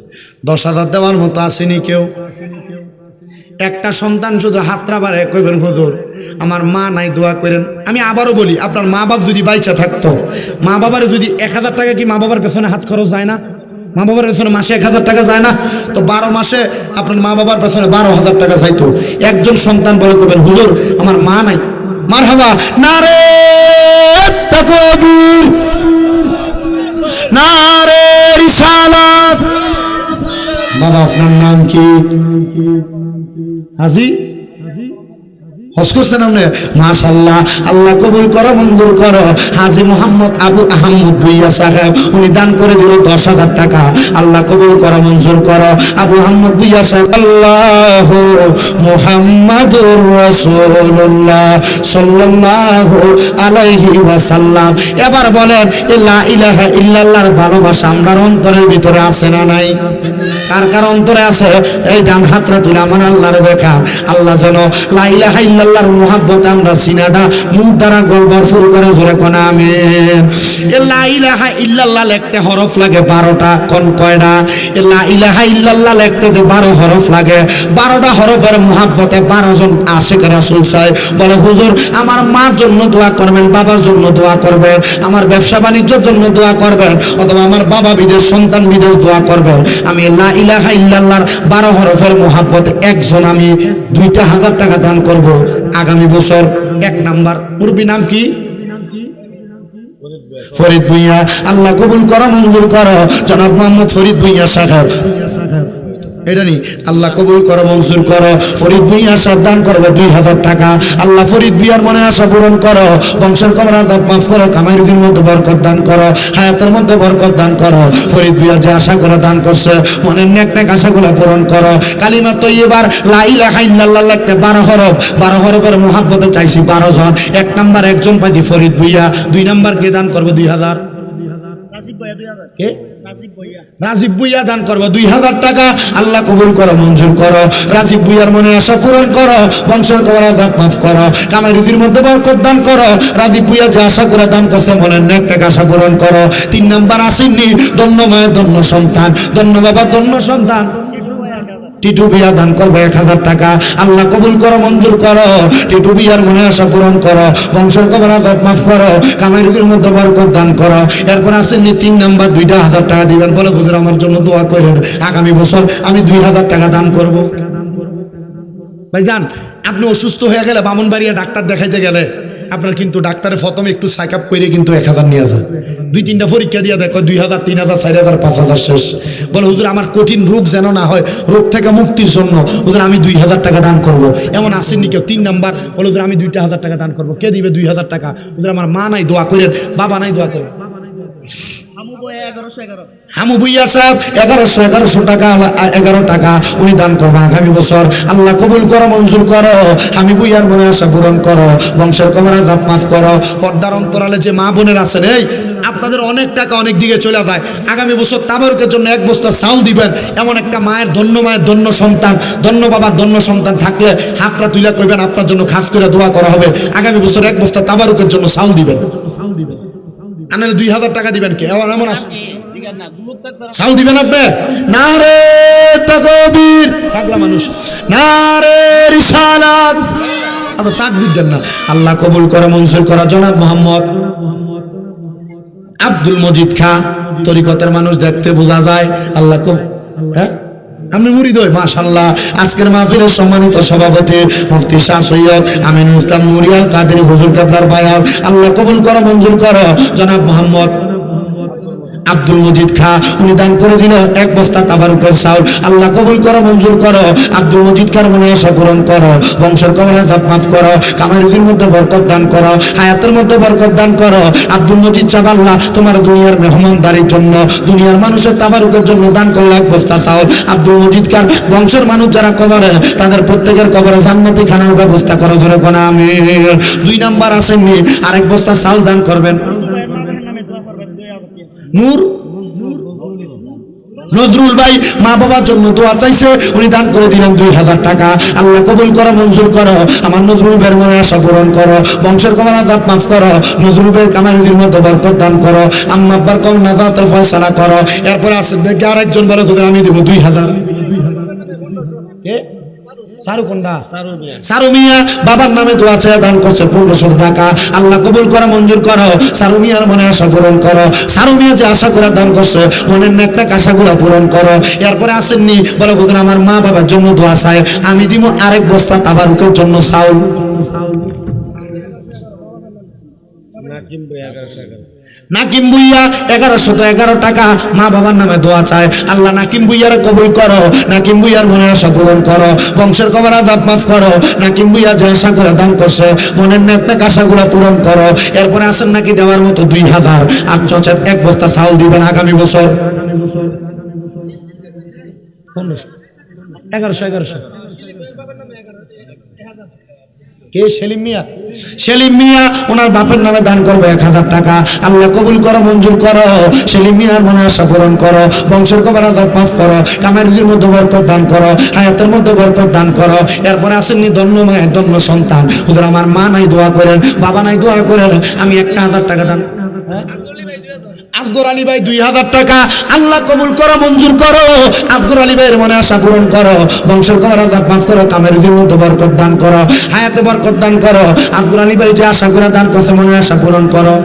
10,000 দেওয়ার মতো আসেনি কেউ? একটা সন্তান শুধু হাতটা বাড়ে কইবেন হুজুর আমার মা নাই দোয়া করেন। আমি আবারও বলি, আপনার মা বাপ যদি বাইচা থাকতো, মা বাবার যদি 1,000 টাকা কি মা বাবার পেছনে হাত খরচ যায় না? মা বাবার পেছনে মাসে 1,000 টাকা যায় না? তো 12 মাসে আপনার মা বাবার পেছনে 12,000 টাকা যাইতো। একজন সন্তান বলে করবেন হুজুর আমার মা নাই। মারহাবা, নারে তাকবীর, নারে রিসালাত। বাবা আপনার নাম কি? হাজি হজ করছেন আপনি? মাশাআল্লাহ, আল্লাহ কবুল করো, মঞ্জুর করো। হাজি মোহাম্মদ আবু আহমদ ভুইয়া সাহেব উনি দান করে দিল 10,000 টাকা। আল্লাহ কবুল করো, মঞ্জুর করো। আবু আহমদ ভুইয়া সাহেব আল্লাহু মুহাম্মাদুর রাসূলুল্লাহ সাল্লাল্লাহু আলাইহি ওয়াসাল্লাম। এবার বলেন লা ইলাহা ইল্লাল্লাহর ভালোবাসা আমরার অন্তরের ভিতরে আছে না নাই? কার কার অন্তরে আছে? এই ডান হাতটা তুলে আমার আল্লাহরে দেখান। আল্লাহ যেন লা ইলাহা ইল্লাল্লাহর মুহাব্বত আমরা সিনাটা মুখ দ্বারা ভরপুর করে জোরে কোন আমিন। এ লা ইলাহা ইল্লাল্লাহ লিখতে হরফ লাগে 12টা। কোন কয়টা? এ লা ইলাহা ইল্লাল্লাহ লিখতে 12 হরফ লাগে। 12টা হরফের মুহাব্বতে 12 জন আশিক রাসূল চাই। বলে হুজুর আমার মার জন্য দোয়া করবেন, বাবার জন্য দোয়া করবেন, আমার ব্যবসা বাণিজ্যের জন্য দোয়া করবেন, অথবা আমার বাবা বিদেশ সন্তান বিদেশ দোয়া করবেন। আমি লা ইলাহা ইল্লাল্লাহর 12 হরফের মুহাব্বতে একজন আমি 2,000 টাকা দান করব আগামী বছর। 1 নাম্বার মুরব্বি নাম কি? ফরিদ ভুইয়া। আল্লাহ কবুল করো, মঞ্জুর করো। জনাব মোহাম্মদ ফরিদ ভুইয়া সাহেব, এটা নি আল্লাহ কবুল করো, মঞ্জুর করো। ফরিদ ভুইয়া সাহেব দান করবে 2,000 টাকা। আল্লাহ ফরিদ ভুইয়ার মনে আশা পূরণ করো, বংশের কবর আযাব মাফ করো, কামাই রুজির মধ্যে বরকত দান করো, হায়াতের মধ্যে বরকত দান করো। ফরিদ ভুইয়া যে আশা করে দান করছে মনের নেক নেক আশাগুলো পূরণ করো। কালিমা তৈয়্যিবার লা ইলাহা ইল্লাল্লাহ লিখতে 12 হরফ, 12 হরফের মুহাব্বতে চাইছি 12 জন। 1 নাম্বার একজন পাইছি ফরিদ ভুইয়া। 2 নাম্বার কে দান করবে 2,000? কে? রাজীব ভুইয়া দান করবো 2,000 টাকা। আল্লাহ কবুল করো, মঞ্জুর করো। রাজীব ভুইয়ার মনে আশা পূরণ করো, বংশের কবর আযাব মাফ করো, কামাই রুজির মধ্যে বরকত দান করো। রাজীব ভুইয়া যে আশা করে দান করছে মনের নেক নেক আশা পূরণ করো। 3 নাম্বার আসেননি, ধন্য মায়ের ধন্য সন্তান, ধন্য বাবা ধন্য সন্তান। টিটু ভুইয়া দান করবে 1,000 টাকা। আল্লাহ কবুল করো, মঞ্জুর করো। টিটু ভুইয়ার মনে আশা পূরণ করো, বংশের কবর আযাব মাফ করো, কামাই রুজির মধ্যে বরকত দান করো। এরপর আসেননি 3 নাম্বার 2,000 টাকা দিবেন। বলে হুজুর আমার জন্য দোয়া করেন, আগামী বছর আমি 2,000 টাকা দান করব। ভাইজান আপনি অসুস্থ হয়ে গেলে বামনবাড়িয়া ডাক্তার দেখাইতে গেলে আপনার কিন্তু ডাক্তারের প্রথমে একটু চেক আপ করে কিন্তু 1,000 নিয়ে যায়। 2-3টা পরীক্ষা দিয়ে দেখো 2,000, 3,000, 4,000, 5,000 শেষ। বলে হুজুর আমার কঠিন রোগ যেন না হয়, রোগ থেকে মুক্তির জন্য হুজুর আমি 2,000 টাকা দান করব। এমন আসেননি কেউ? 3 নাম্বার বলে হুজুর আমি 2,000 টাকা দান করব। কে দিবে 2,000 টাকা? হুজুর আমার মা নাই দোয়া করেন, বাবা নাই দোয়া করেন। হামু ভুইয়া সাহেব 1100 টাকা, 11 টাকা উনি দান করবো আগামী বছর। আল্লাহ কবুল করো, মঞ্জুর করো। আমি ভুইয়ার মনে আশা পূরণ করো, বংশের কবর আযাব মাফ করো। পর্দার অন্তরালে যে মা বোনের আছেন, এই আপনাদের অনেক টাকা অনেক দিকে চলে যায়। আগামী বছর তাবারুকের জন্য 1 বস্তা চাউল দিবেন। এমন একটা মায়ের ধন্য সন্তান, ধন্য বাবার ধন্য সন্তান থাকলে হাতটা তুলে কইবেন আপনার জন্য খাস করে দোয়া করা হবে। আগামী বছর 1 বস্তা তাবারুকের জন্য চাউল দিবেন। আনালে 2,000 টাকা দিবেন। কে এমন আছে চাউল দিবেন আপনি? নারে তাকবীর, পাগলা মানুষ। নারে রিসালাত, আচ্ছা তাকবীর দেন না। আল্লাহ কবুল করে মঞ্জুর করা জনাব মোহাম্মদ আব্দুল মজিদ খা, তরিকতের মানুষ দেখতে বোঝা যায়। আল্লাহ হ্যাঁ আমি মুরিদ হই মাশাআল্লাহ। আজকের মাহফিলের সম্মানিত সভাপতি মুফতি শাহ সৈয়দ আমিনুল ইসলাম নুরিয়াল কাদেরী হুজুর কেবলার বায়াত, আল্লাহ কবুল করো মঞ্জুর করো জনাব মোহাম্মদ আব্দুল মজিদ খা, উনি দান করে দিল 1 বস্তা তাবারুকের চাউল। আল্লাহ কবুল করো মঞ্জুর করো। আব্দুল মজিদ খার মনে আশা পূরণ করো, বংশের কবর আযাব মাফ করো, কামাই রুজির মধ্যে বরকত দান করো, হায়াতের মধ্যে বরকত দান করো। আব্দুল মজিদ সাহেব, আল্লাহ তোমার দুনিয়ার মেহমানদারির জন্য, দুনিয়ার মানুষের তাবারুকের জন্য দান করলো 1 বস্তা চাউল। আব্দুল মজিদ খার বংশের মানুষ যারা কবরে, তাদের প্রত্যেকের কবরে জান্নাতি খানার ব্যবস্থা করো, জোরে কোন আমিন। 2 নাম্বার আসেননি, আরেক বস্তা চাউল দান করবেন নূর নজরুল ভাই, মা বাবার জন্য দোয়া চাইছে, উনি দান করে দিলেন 2000 টাকা। আল্লাহ কবুল করো মঞ্জুর করো। আমার নজরুল ভাইয়ের মনে আশা পূরণ করো, বংশের কবর আযাব মাফ করো, নজরুল ভাইয়ের কামাই রুজির মধ্যে বরকত দান করো, আম্মা আব্বার কবর নাজাতের ফয়সালা করো। এরপর আসেন দেখি আরেকজন বলে হুজুর আমি দেব 2000। কে? সারু মিয়া বাবার নামে দোয়া চেয়ে দান করছে 1500 টাকা। আল্লাহ কবুল করো মঞ্জুর করো। সারু মিয়ার মনে আশা পূরণ করো। সারু মিয়া যে আশা করে দান করছে, মনের নেক আশাগুলো পূরণ করো। এরপরে আসেননি বলে হুজুর আমার মা বাবার জন্য দোয়া চাই, আমি দিব আরেক বস্তা তাবারুকের জন্য চাউল। নাকিম বুইয়া 1111 টাকা মা বাবার নামে দোয়া চায়, আল্লাহ নাকিম বুইয়ারে কবুল করো, নাকিম বুইয়ার মনে আশা পূরণ করো, বংশের কবর আযাব মাফ করো। নাকিম বুইয়া যে আশা করে দান করছে, মনের নেক আশাগুলো পূরণ করো। এরপরে আসেন নাকি দেওয়ার মতো 2000 আর 1 বস্তা চাউল দিবেন আগামী বছর। 1100 কে? সেলিম মিয়া। সেলিম মিয়া ওনার বাপের নামে দান করবে 1000 টাকা। আল্লাহ কবুল করো মঞ্জুর করো। সেলিম মিয়ার মনে আশা পূরণ করো, বংশের কবর আযাব মাফ করো, কামাই রুজির মধ্যে বরকত দান করো, হায়াতের মধ্যে বরকত দান করো। এরপরে আসেননি ধন্য মায়ের ধন্য সন্তান, হুজুর আমার মা নাই দোয়া করেন, বাবা নাই দোয়া করেন, আমি 1000 টাকা দান। আসগর আলী ভাই 2000 টাকা। আল্লাহ কবুল করো মঞ্জুর করো। আসগর আলী ভাইয়ের মনে আশা পূরণ করো, বংশের কবর আযাব মাফ করো, কামাই রুজির মধ্যে বরকত দান করো, হায়াতে বরকত দান করো। আসগর আলী ভাই যে আশা করে দান করছে, মনে আশা পূরণ করো।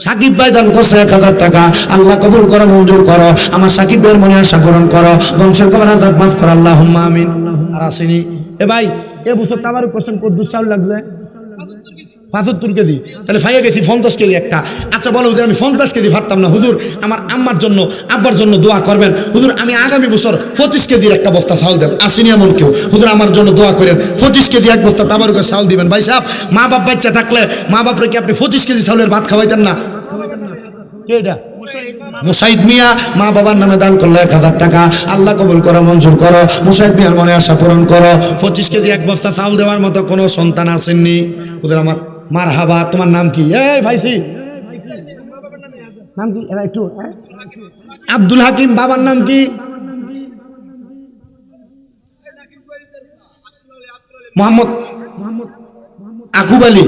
সাকিব ভাই দান করছে 1000 টাকা। আল্লাহ কবুল করো মঞ্জুর করো। আমার সাকিব ভাইয়ের মনে আশা পূরণ করো, বংশের কবর আযাব মাফ করো, আল্লাহুম্মা আমিন। আর আসেনি এ ভাই, এ বছর তাবারুক করছেন কত চাউল লাগছে? 75 কেজি। তাহলে ফাইয়া গেছি 50 কেজি একটা। আচ্ছা বলো হুজুর আমি 50 কেজি পারতাম না, হুজুর আমার আম্মার জন্য আব্বার জন্য দোয়া করবেন, হুজুর আমি আগামী বছর 25 কেজির একটা বস্তা চাউল দেন। আসেনি এমন কেউ? হুজুর আমার জন্য দোয়া করেন, 25 কেজি 1 বস্তা তাবারুকের চাউল দিবেন। ভাই সাহেব, মা বাপ বাচ্চা থাকলে মা বাপরে কি আপনি 25 কেজি চাউলের ভাত খাওয়াইতেন না? মুসাইদ মিয়া মা বাবার নামে দান করলো 1000 টাকা। আল্লাহ কবুল করো মঞ্জুর করো। মুসাইদ মিয়ার মনে আশা পূরণ করো। 25 কেজি 1 বস্তা চাউল দেওয়ার মতো কোনো সন্তান আসেননি। হুজুর আমার মারহাবা। তোমার নাম কি? এই ভাইসি নাম কি? একটু আব্দুল হাকিম। বাবার নাম কি? মোহাম্মদ আকুব আলী।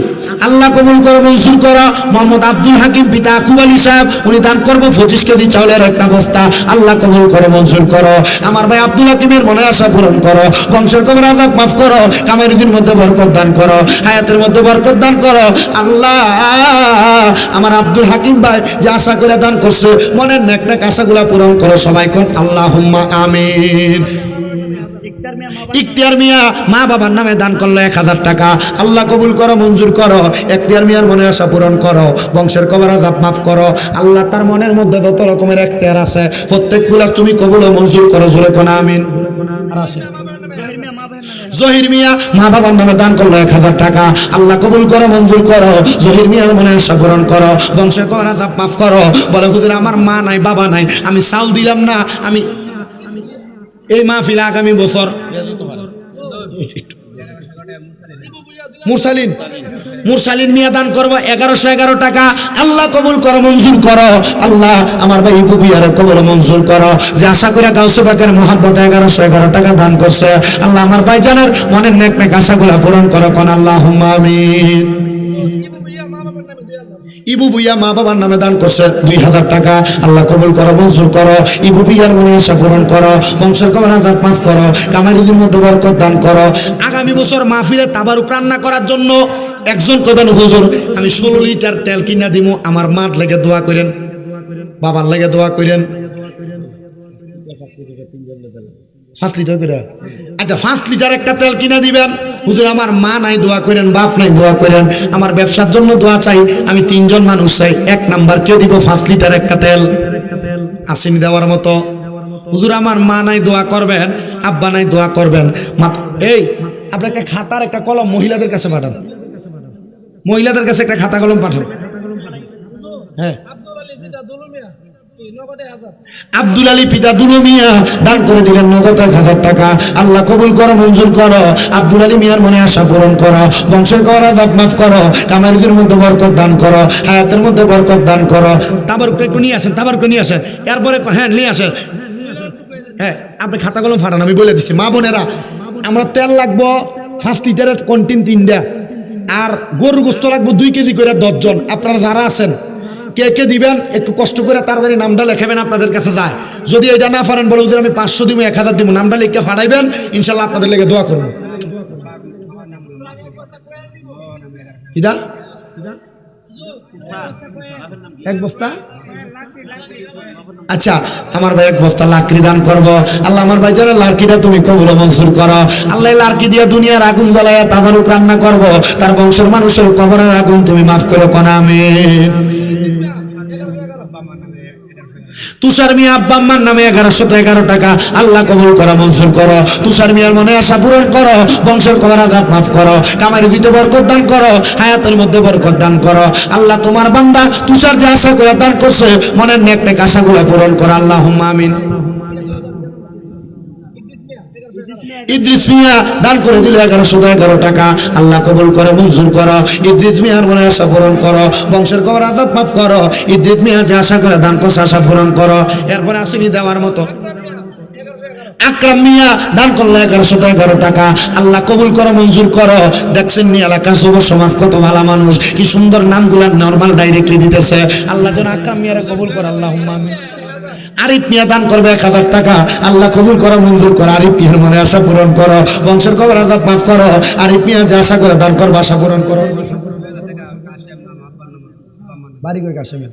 আল্লাহ কবুল করো মঞ্জুর করো। মোহাম্মদ আব্দুল হাকিম পিতা আকুব আলী সাহেব, উনি দান করবো 25 কেজি চাউলের একটা বস্তা। আল্লাহ কবুল করো মঞ্জুর করো। আমার ভাই আব্দুল হাকিমের মনে আশা পূরণ করো, বংশের কবর আযাব মাফ করো, কামাই রুজির মধ্যে বরকত দান করো, হায়াতের মধ্যে বরকত দান করো। আল্লাহ আমার আব্দুল হাকিম ভাই যে আশা করে দান করছে, মনের নেক আশাগুলা পূরণ করো। সবাই কোন আল্লাহুম্মা আমিন। ইখতিয়ার মিয়া মা বাবার নামে দান করলো 1000 টাকা। আল্লাহ কবুল করো মঞ্জুর করো। ইখতিয়ার মিয়ার মনে আশা পূরণ করো, বংশের কবর আযাব মাফ করো। আল্লাহ তার মনের মধ্যে যত রকমের ইখতিয়ার আছে প্রত্যেকগুলা তুমি কবুল ও মঞ্জুর করো, জোরে কোন আমিন। আর আছে জহির মিয়া মা বাবার নামে দান করলো 1000 টাকা। আল্লাহ কবুল করো মঞ্জুর করো। জহির মিয়ার মনে আশা পূরণ করো, বংশের কবর আযাব মাফ করো। বলে হুজুর আমার মা নাই বাবা নাই, আমি চাউল দিলাম না, আমি এই মাহফিল আগামী বছর মুরসালিন মিয়া দান করবো 1111 টাকা। আল্লাহ কবুল করো মঞ্জুর করো। আল্লাহ আমার ভাই বুবিয়ারে কবুল মঞ্জুর করো, যে আশা করে গাউসে পাকের মোহাব্বতে 1111 টাকা দান করছে। আল্লাহ আমার ভাই জানার মনের নেক আশাগুলা পূরণ করো, কোন আল্লাহুম্মা আমিন। ইবু ভুইয়া মা বাবার নামে দান করছে 2000 টাকা, আল্লাহ কবুল করো, মঞ্জুর করো। ইবু ভুইয়ার মনে আশা পূরণ করো, বংশের কবর আযাব মাফ করো, কামাইরুজির মধ্যে বরকত দান করো। আগামী বছর মাহফিলে তাবারুক রান্না করার জন্য একজন কইবেন হুজুর আমি 16 লিটার তেল কিনা দিমু, আমার মার লেগে দোয়া করেন, বাবার লেগে দোয়া করেন। 5 লিটার করে, আচ্ছা 5 লিটার একটা তেল কিনা দিবেন। হুজুর আমার মা নাই দোয়া করেন, বাপ নাই দোয়া করেন, আমার ব্যবসার জন্য দোয়া চাই, আমি 3 জন মানুষ চাই, 1 নাম্বার কে দিব 5 লিটার একটা তেল আসেনি দেওয়ার মতো। হুজুর আমার মা নাই দোয়া করবেন, আব্বা নাই দোয়া করবেন। এই আপনার একটা খাতার একটা কলম মহিলাদের কাছে পাঠান, মহিলাদের কাছে একটা খাতা কলম পাঠান। হ্যাঁ আব্দুল আলী পিতা দুলু মিয়া দান করে দিলেন নগদ 1000 টাকা, আল্লাহ কবুল করো, মঞ্জুর করো। আব্দুল আলী মিয়ার মনে আশা পূরণ করো, বংশের কবর আযাব মাফ করো, কামারিজের মধ্যে বরকত দান করো, হায়াতের মধ্যে বরকত দান করো। তাবারুক একটু নিয়ে আসেন, তাবারুক নিয়ে আসেন, এরপরে হ্যাঁ নিয়ে আসেন। হ্যাঁ আপনি খাতা কলম ফাটান, আমি বলে দিচ্ছি। মা বোনেরা আমরা তেল লাগবো 5 লিটারের কন্টিন 3টা, আর গরুর গোস্ত লাগবো 2 কেজি করে 10 জন। আপনারা যারা আছেন কে কে দিবেন একটু কষ্ট করে তাড়াতাড়ি নামটা লেখাবেন, আপনাদের কাছে যায়। যদি এটা না পারেন বলে হুজুর আমি 500 দিব, 1000 দিব, নামটা লিখে ফাটাইবেন, ইনশাল্লাহ আপনাদের লেগে দোয়া করুন। কিদা 1 বস্তা, আচ্ছা আমার ভাই 1 বস্তা লাকড়ি দান করবো। আল্লাহ আমার ভাই যারা লাকড়িটা তুমি কবুল মঞ্জুর করো। আল্লাহ লাকড়ি দিয়া দুনিয়ার আগুন জ্বালায়া তাবারুক রান্না করবো, তার বংশের মানুষের কবরের আগুন তুমি মাফ করো, কোন আমিন। তুষার মিয়া আব্বা আম্মার নামে 1111 টাকা, আল্লাহ কবুল করো, মঞ্জুর করো। তুষার মিয়ার মনে আশা পূরণ করো, বংশের কবর আযাব মাফ করো, কামাইরুজিতে বরকত দান করো, হায়াতের মধ্যে বরকত দান করো। আল্লাহ তোমার বান্দা তুষার যে আশা করে দান করছে, মনের নেক নেক আশাগুলো পূরণ করো, আল্লাহুম্মা আমিন। ইদ্রিস মিয়া দান করে দিল 1111 টাকা, আল্লাহ কবুল করে, মঞ্জুর করো। ইদ্রিস মিয়ার মনে আশা পূরণ করো, বংশের কবর আযাব মাফ করো। ইদ্রিস মিয়া যে আশা করে দান করছে, আশা পূরণ করো। এরপরে আসেনি দেওয়ার মতো আকরাম মিয়া দান করলো 1111 টাকা, আল্লাহ কবুল করো, মঞ্জুর করো। দেখছেন নি এলাকা যুব সমাজ কত ভালো মানুষ, কি সুন্দর নামগুলা নরমাল ডাইরেক্টলি দিতেছে। আল্লাহ যেন আকরাম মিয়ারে কবুল করো, আল্লাহুম্মা আমিন। আরিফ মিয়া দান করবে 1000 টাকা, আল্লাহ কবুল করো, মঞ্জুর করো। আরিফ মিয়ার মনে আশা পূরণ করো, বংশের কবর আযাব মাফ করো। আরিফ মিয়া যে আশা করে দান করবে, আশা পূরণ করো। বাড়ি কই কাশেমের?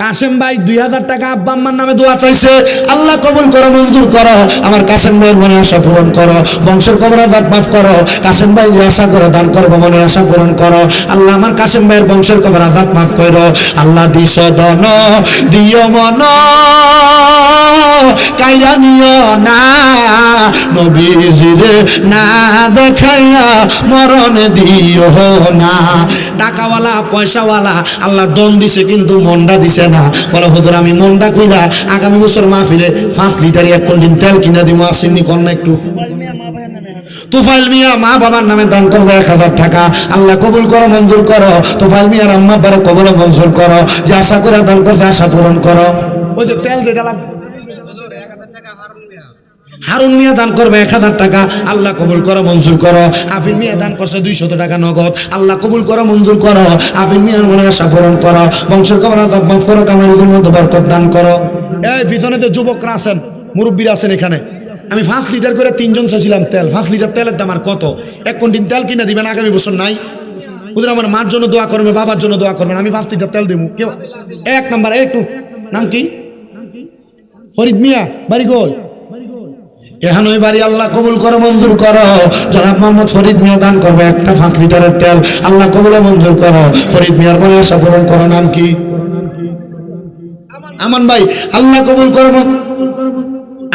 কাশেম ভাই 2000 টাকা আব্বা আম্মার নামে দোয়া চাইছে, আল্লাহ কবুল করো, মঞ্জুর করো। আমার কাশেম ভাইয়ের মনে আশা পূরণ করো, বংশের কবর আযাব মাফ করো। কাশেম ভাই যে আশা করে দান করবো, মনে আশা পূরণ করো। আল্লাহ আমার কাশেম ভাইয়ের বংশের কবর আযাব মাফ করো। আল্লাহ দিস দন দিও মন কাইরা নিও না, নবীজিরে না দেখাইয়া মরণ দিও না। টাকাওয়ালা পয়সাওয়ালা আল্লাহ দন দিছে, কিন্তু মনটা দিছে না। বলো হুজুর আমি মনটা কইলা আগামী বছর মাহফিলে 5 লিটার 1 কন্টিন তেল কিনা দিব, আসেননি কন্যা একটু। তুফাইল মিয়া মা বাবার নামে দান করবে 1000 টাকা, আল্লাহ কবুল করো, মঞ্জুর করো। তুফাইল মিয়ার আম্মা বারে কবুল মঞ্জুর করো, যে আশা করে দান করছে আশা পূরণ করো। ওই যে তেল রেডা লাগবে। হারুন মিয়া দান করবে 1000 টাকা, আল্লাহ কবুল করো, মঞ্জুর করো। আফিন মিয়া দান করছে 200 টাকা নগদ, আল্লাহ কবুল করো, মঞ্জুর করো। আফিন মিয়ার মনে আশা পূরণ করো, বংশের কবর আযাব মাফ করো, কামাইরুজির মধ্যে বরকত দান করো। এই পিছনে যে যুবকরা আছেন, মুরব্বীরা আছেন এখানে, আমি 5 লিটার করে 3 জন চাইছিলাম তেল। 5 লিটার তেলের দাম আর কত? 1 কন্টিন তেল কিনে দিবেন, আগামী বছর নাই। ওদের আমার মার জন্য দোয়া করবে, বাবার জন্য দোয়া করবেন, আমি 5 লিটার তেল দেবো। কেউ 1 নাম্বার একটু নাম কি? ফরিদ মিয়া, বাড়ি কই? এখানে বাড়ি, আল্লাহ কবুল করো, মঞ্জুর করো। জনাব মোহাম্মদ ফরিদ মিয়া দান করবে একটা 5 লিটারের তেল, আল্লাহ কবুল মঞ্জুর করো। ফরিদ মিয়ার মনে আশা পূরণ করো। নাম কি? আমান ভাই, আল্লাহ কবুল করো।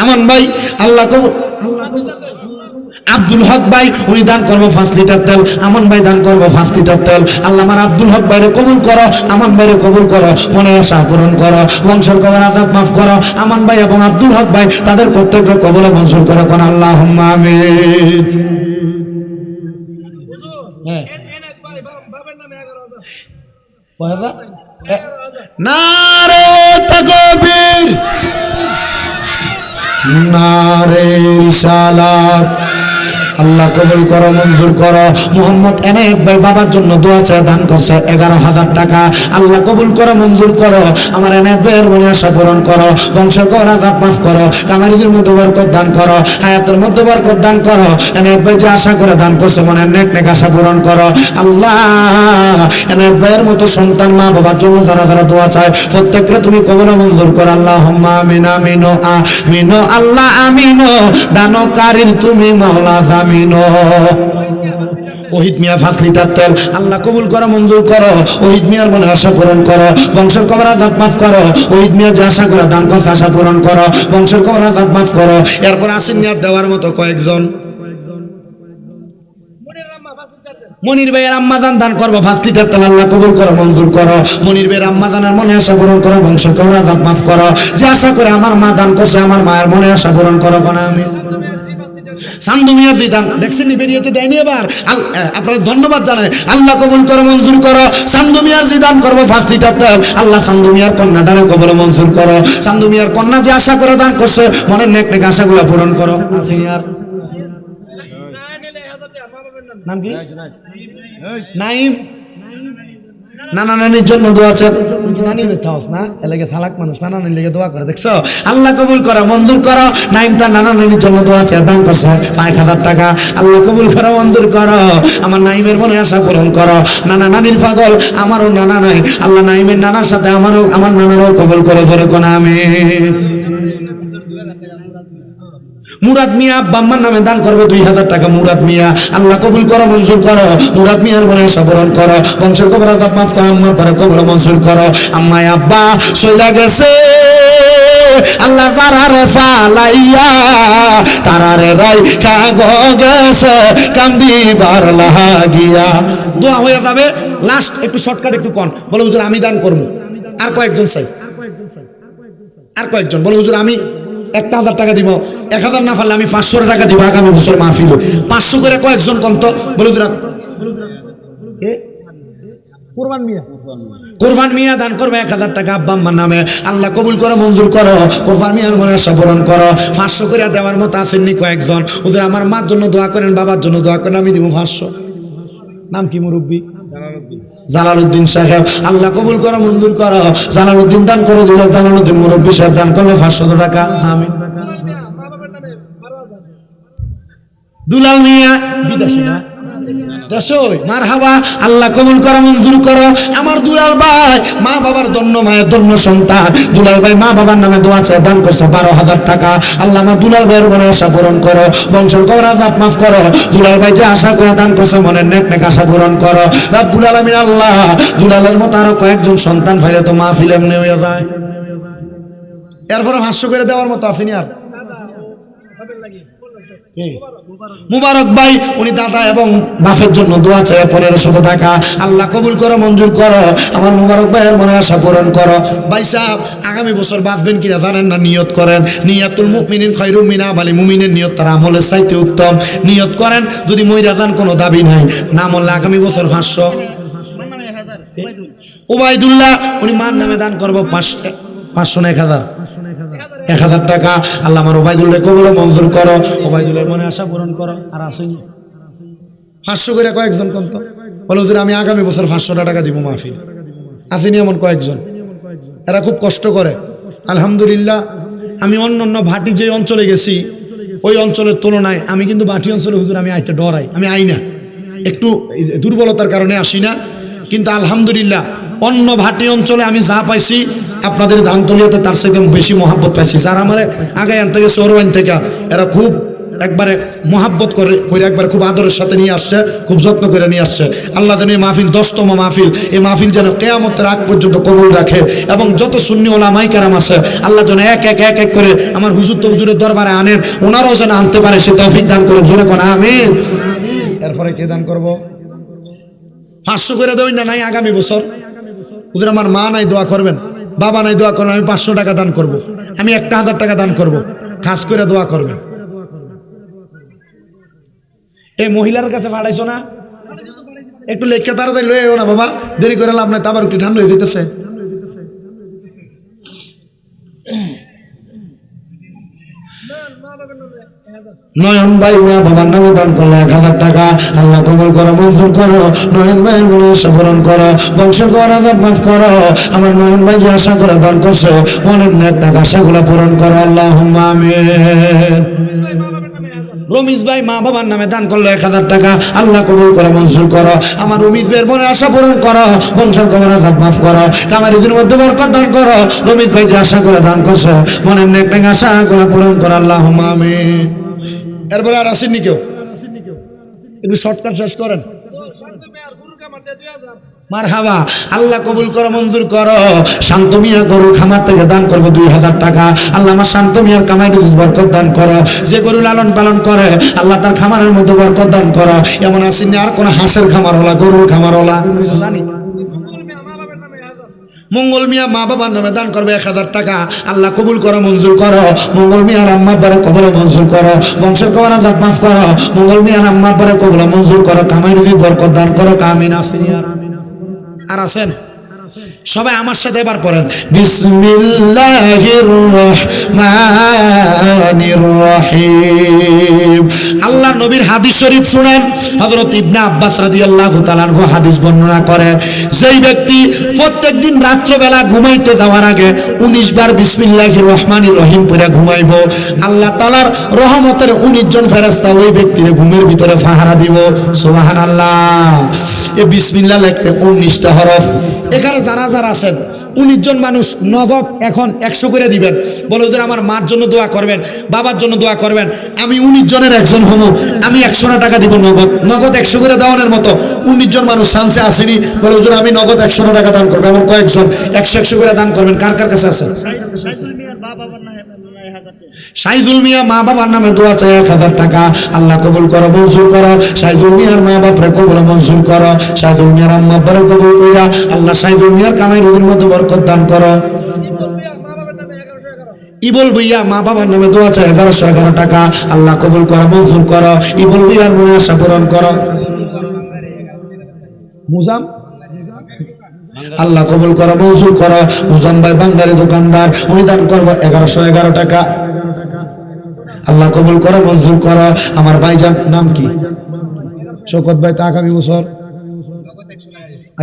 আমান ভাই আল্লাহ কবুল। আব্দুল হক ভাই উনি দান করবো 5 লিটার তেল, আমান ভাই দান করবো 5 লিটার তেল। আল্লাহ আমার আব্দুল হক ভাইরে কবুল করো, আমান ভাইরে কবুল করো, মনের আশা পূরণ করো, বংশের কবর আযাব মাফ করো। আমান ভাই এবং আব্দুল হক ভাই তাদের প্রত্যেকটা কবুল মঞ্জুর করো, কোন আল্লাহুম্মা আমিন। নারে তাকবীর, নারে রিসালাত, আল্লাহ কবুল করো, মঞ্জুর করো। মোহাম্মদ এনায়েত ভাই বাবার জন্য দোয়া চায়, দান করছে 11,000 টাকা। আল্লাহ কবুল করো, মঞ্জুর করো। আমার এনায়েত ভাইয়ের মনে আশা পূরণ করো, বংশের কবর আযাব মাফ করো, কামারিদের মধ্যে বরকত দান করো, হায়াতের মধ্যে বরকত দান করো। এনায়েত ভাই যে আশা করে দান করছে মনের নেক নেক আশা পূরণ করো। আল্লাহ এনায়েত ভাইয়ের মতো সন্তান মা বাবার জন্য যারা যারা দোয়া চায় প্রত্যেককে তুমি কবুল মঞ্জুর করো। আল্লাহুম্মা আমিন আমিন আমিন আল্লাহ আমিন, দানকারীর তুমি মাওলা জামিন। ওহিদ মিয়া 5 লিটার তেল আল্লাহ কবুল করো, মঞ্জুর করো। ওহিদ মিয়ার মনে আশা পূরণ করো, বংশের কবর আযাব মাফ করো। ওহিদ মিয়া যে আশা করে দান করছে আশা পূরণ করো, বংশের কবর আযাব মাফ করো। এরপর আসেন নিয়াত দেওয়ার মতো কয়েকজন। মনির ভাইয়ের আম্মাজান দান করবো 5 লিটার তেল, আল্লাহ কবুল করো, মঞ্জুর করো। মনির ভাইয়ের আম্মাজানের মনে আশা পূরণ করো, বংশের কবর আযাব মাফ করো। যে আশা করে আমার মা দান করছে আমার মায়ের মনে আশা পূরণ করো। কোন আমি সান্দু মিয়ার জিদান দেখছেন নি বেরিয়েতে দেয়নি এবার, আপনারা ধন্যবাদ জানাই। আল্লাহ কবুল করো, মঞ্জুর করো। সান্দু মিয়ার জিদান করবো 5 লিটার তেল, আল্লাহ সান্দু মিয়ার কন্যাটারে কবুল মঞ্জুর করো। সান্দু মিয়ার কন্যা যে আশা করে দান করছে মনের নেক নেক আশাগুলো পূরণ করো। সিনিয়র নাম কি? নাইম। নানা নানির জন্য দোয়া চান, নানি বেতাস না এলাকে সালাক মানুষ নানা নানির লেগে দোয়া করে, দেখছো? আল্লাহ কবুল করো, মঞ্জুর করো। নাইম তার নানা নানির জন্য দোয়া চায়, দান করছে 5,000 টাকা। আল্লাহ কবুল করো, মঞ্জুর করো। আমার নাইমের মনে আশা পূরণ করো। নানা নানির পাগল, আমারও নানা নাই। আল্লাহ নাইমের নানার সাথে আমারও আমার নানারও কবুল করে ধরে কোন আমিন। মুরাদ মিয়া আব্বাম্মার নামে দান করবে 2,000 টাকা। মুরাদ মিয়া আল্লাহ কবুল করো, মঞ্জুর করো। মুরাদ মিয়ার মনে আশা পূরণ করো, বংশের কবর আযাব মাফ করো। আম্মা আব্বার কবর মঞ্জুর করো। আম্মা আব্বা চইলা গেছে আল্লাহ তারারে ফালাইয়া, তারারে রাইখা গেছে কান্দিবার লাগিয়া। দোয়া হয়ে যাবে। লাস্ট একটু শর্টকাট একটু কোন বলে হুজুর আমি দান করবো। আর কয়েকজন চাই, আর কয়েকজন বলে হুজুর আমি 1,000 টাকা দিব। 1,000 না পারলে আমি 500 টাকা দিব আগামী বছর মাহফিল। 500 করে কয়েকজন কন্ত বলে কোরবান মিয়া দান করবে 1,000 টাকা আব্বা আম্মার নামে। আল্লাহ কবুল করো, মঞ্জুর করো। কোরবান মিয়ার মনে আশা পূরণ করো। 500 করে দেওয়ার মতো আসেননি কয়েকজন? হুজুর আমার মার জন্য দোয়া করেন, বাবার জন্য দোয়া করেন, আমি দিব 500। নাম কি মুরব্বী? জালালউদ্দিন সাহেব। আল্লাহ কবুল করো, মঞ্জুর করো। জালালউদ্দিন দান করে দিল, জালালউদ্দিন মুরব্বী সাহেব দান করলো 500 টাকা। আমিন। দুলাল মিয়া বিদেশে না দেশই মারহাবা। আল্লাহ কবুল করো, মঞ্জুর করো। আমার দুলাল ভাই মা বাবার দন্য, মায়ের দন্য সন্তান। দুলাল ভাই মা বাবার নামে দোয়া চায়, দান করছে 12,000 টাকা। আল্লাহ আমার দুলাল ভাইয়ের মনে আশা পূরণ করো, বংশের কবর আযাব মাফ করো। দুলাল ভাই যে আশা করে দান করছে মনের নেক নেক আশা পূরণ করো রব্বুল আলামিন। আল্লাহ দুলালের মতো আরো কয়েকজন সন্তান ফাইলে তো মাহফিল এমনি হয়ে যায়। এরপরে 500 করে দেওয়ার মতো আসেনি আর? মুবারক ভাই উনি দাদা এবং বাপের জন্য দোয়া চায় 1,500 টাকা। আল্লাহ কবুল করো, মঞ্জুর করো। আমার মুবারক ভাইয়ের মনে আশা পূরণ করো। ভাই সাহেব আগামী বছর বাঁচবেন কিনা জানেন না, নিয়ত করেন। নিয়াতুল মুমিনিন খায়রুম মিন আমালি, মুমিনের নিয়ত তার আমলের চাইতে উত্তম। নিয়ত করেন, যদি মইরা যান কোনো দাবি নাই, না মরলে আগামী বছর 500। ওবাইদুল্লাহ উনি মার নামে দান করবো 500 না 1,000 টাকা। আল্লাহ আমার ওবাইদুল্লাহ কবুল মঞ্জুর করো, ওবাইদুল্লাহর মনে আশা পূরণ করো। আর আসেনি 500 করে কয়েকজন কন্ত বলে হুজুর আমি আগামী বছর 500 টাকা দিব মাহফিল। আসেনি এমন কয়েকজন, এরা খুব কষ্ট করে। আলহামদুলিল্লাহ আমি অন্য ভাটি যে অঞ্চলে গেছি ওই অঞ্চলের তুলনায় আমি কিন্তু ভাটি অঞ্চলে হুজুর আমি আইতে ডরাই, আমি আই না, একটু দুর্বলতার কারণে আসি না। কিন্তু আলহামদুলিল্লাহ অন্য ভাটি অঞ্চলে আমি যা পাইছি আপনাদের ধানতলিয়াতে তার সাথে বেশি মহাব্বত পাইছি। যারা আমার আগে আন থেকে সরোয়ান থেকে এরা খুব একবারে মহাব্বত করে একবারে খুব আদরের সাথে নিয়ে আসছে, খুব যত্ন করে নিয়ে আসছে। আল্লাহ যেন এই মাহফিল 10তম মাহফিল, এই মাহফিল যেন কিয়ামতের আগ পর্যন্ত কবুল রাখে। এবং যত সুন্নি ওলামায়ে কেরাম আছে আল্লাহ যেন এক এক করে আমার হুজুর তো হুজুরের দরবারে আনেন, ওনারাও যেন আনতে পারে সে তৌফিক দান করে। জোরে কোন আমিন। এরপরে কে দান করব? 500 করে দেই না নাই আগামী বছর? হুজুর আমার মা নাই দোয়া করবেন, বাবা নাই দোয়া করবেন, আমি 500 টাকা দান করব, আমি 1,000 টাকা দান করব, খাস করে দোয়া করবেন। এই মহিলার কাছে পাঠাইছো না, একটু লেখা তাড়াতাড়ি লয়ে এও না বাবা, দেরি করে লাভ নাই, তারপর একটু ঠান্ডা হয়ে যেতেছে। নয়ন ভাই মা বাবার নামে দান করলো 1000 টাকা, আল্লাহ কবুল করো, মঞ্জুর করো। নয়ন ভাইয়ের মনে আশা পূরণ করো, বংশের কর আযাব মাফ করো। আমার নয়ন ভাই যে আশা করে দান করছে, মনের নেক আশাগুলো পূরণ করো, আল্লাহুম্মা আমিন। রমিজ ভাই মা বাবার নামে দান করলো 1000 টাকা, আল্লাহ কবুল করো, মঞ্জুর করো। আমার রমিজ ভাইয়ের মনে আশা পূরণ করো, বংশের কবর আযাব মাফ করো, কামারিদের মধ্যে বরকত দান করো। রমিজ ভাই যে আশা করে দান করছে, মনের নেক আশাগুলো পূরণ করো, আল্লাহুম্মা আমিন। এরপরে আর আসেননি কেউ? একটু শর্টকাট শেষ করেন। মারহাবা, আল্লাহ কবুল করো, মঞ্জুর করো। শান্ত মিয়া গরুর খামার থেকে দান করবো 2000 টাকা, আল্লাহ আমার শান্ত মিয়ার কামাই রুজির বরকত দান করো। যে গরু লালন পালন করে, আল্লাহ তার খামারের মধ্যে বরকত দান করো। এমন আসেননি আর কোন হাঁসের খামার হলা, গরুর খামার হলা, জানি। মঙ্গল মিয়া মা বাবার নামে দান করবে 1000 টাকা, আল্লাহ কবুল করো, মঞ্জুর করো। মঙ্গল মিয়ার আম্মা আব্বারে কবুল মঞ্জুর করো, বংশের কবর আযাব মাফ করো। মঙ্গল মিয়ার আম্মা আব্বারে কবুল মঞ্জুর করো, কামাই রুজির বরকত দান করো, আমিন। আর আছেন? সবাই আমার সাথে এবার পড়েন, বিসমিল্লাহির রহমানির রহিম। আল্লাহ নবীর হাদিস শরীফ শুনেন। হযরত ইবনে আব্বাস রাদিয়াল্লাহু তাআলা আনহু হাদিস বর্ণনা করেন, যেই ব্যক্তি প্রত্যেকদিন রাত্রবেলা ঘুমাইতে যাওয়ার আগে 19 বার বিসমিল্লাহির রহমানির রহিম পড়ে ঘুমাইবো, আল্লাহ তাআলার রহমতের 19 জন ফেরেশতা ওই ব্যক্তির ঘুমের ভিতরে পাহারা দিব। সুবহানাল্লাহ। এই বিসমিল্লাহ লিখতে 19টা হরফ। এখানে যারা যারা আছেন 19 জন মানুষ নগদ এখন 100 করে দিবেন। বলো যে আমার মার জন্য দোয়া করবেন, বাবার জন্য দোয়া করবেন। আমি 19 জনের একজন হব, আমি 100 টাকা দিব নগদ। নগদ 100 করে দেওয়ানোর মতো 19 জন মানুষ চান্সে আসেনি। বলো যে আমি নগদ 100 টাকা দান করবো। এমন কয়েকজন 100 করে দান করবেন। কার কার কাছে আছে? সাইজুল মিয়া মা বাবার নামে দোয়া চাই 1000 টাকা, আল্লাহ কবুল করো, মঞ্জুর করো। সাইজুল মিয়ার মা বাপরে কবুল মঞ্জুর করো। সাইজুল মিয়ার আম্মা আব্বারে কবুল কইরা আল্লাহ সাইজুল মিয়ার কামাই রুজির মধ্যে বরকত দান করো। ইবল ভুইয়া মা বাবার নামে দোয়া চাই 1111 টাকা, আল্লাহ কবুল করো, মঞ্জুর করো। ইবল ভুইয়ার মনে আশা পূরণ করো। মুজাম আল্লাহ কবুল করো, মঞ্জুর করো। মুজাম ভাই বাঙ্গালি দোকানদার, উনি দান করবো 1111 টাকা, আল্লাহ কবুল করো, মঞ্জুর করো। আমার ভাইজান নাম কি? শওকত ভাই। তা আগামী বছর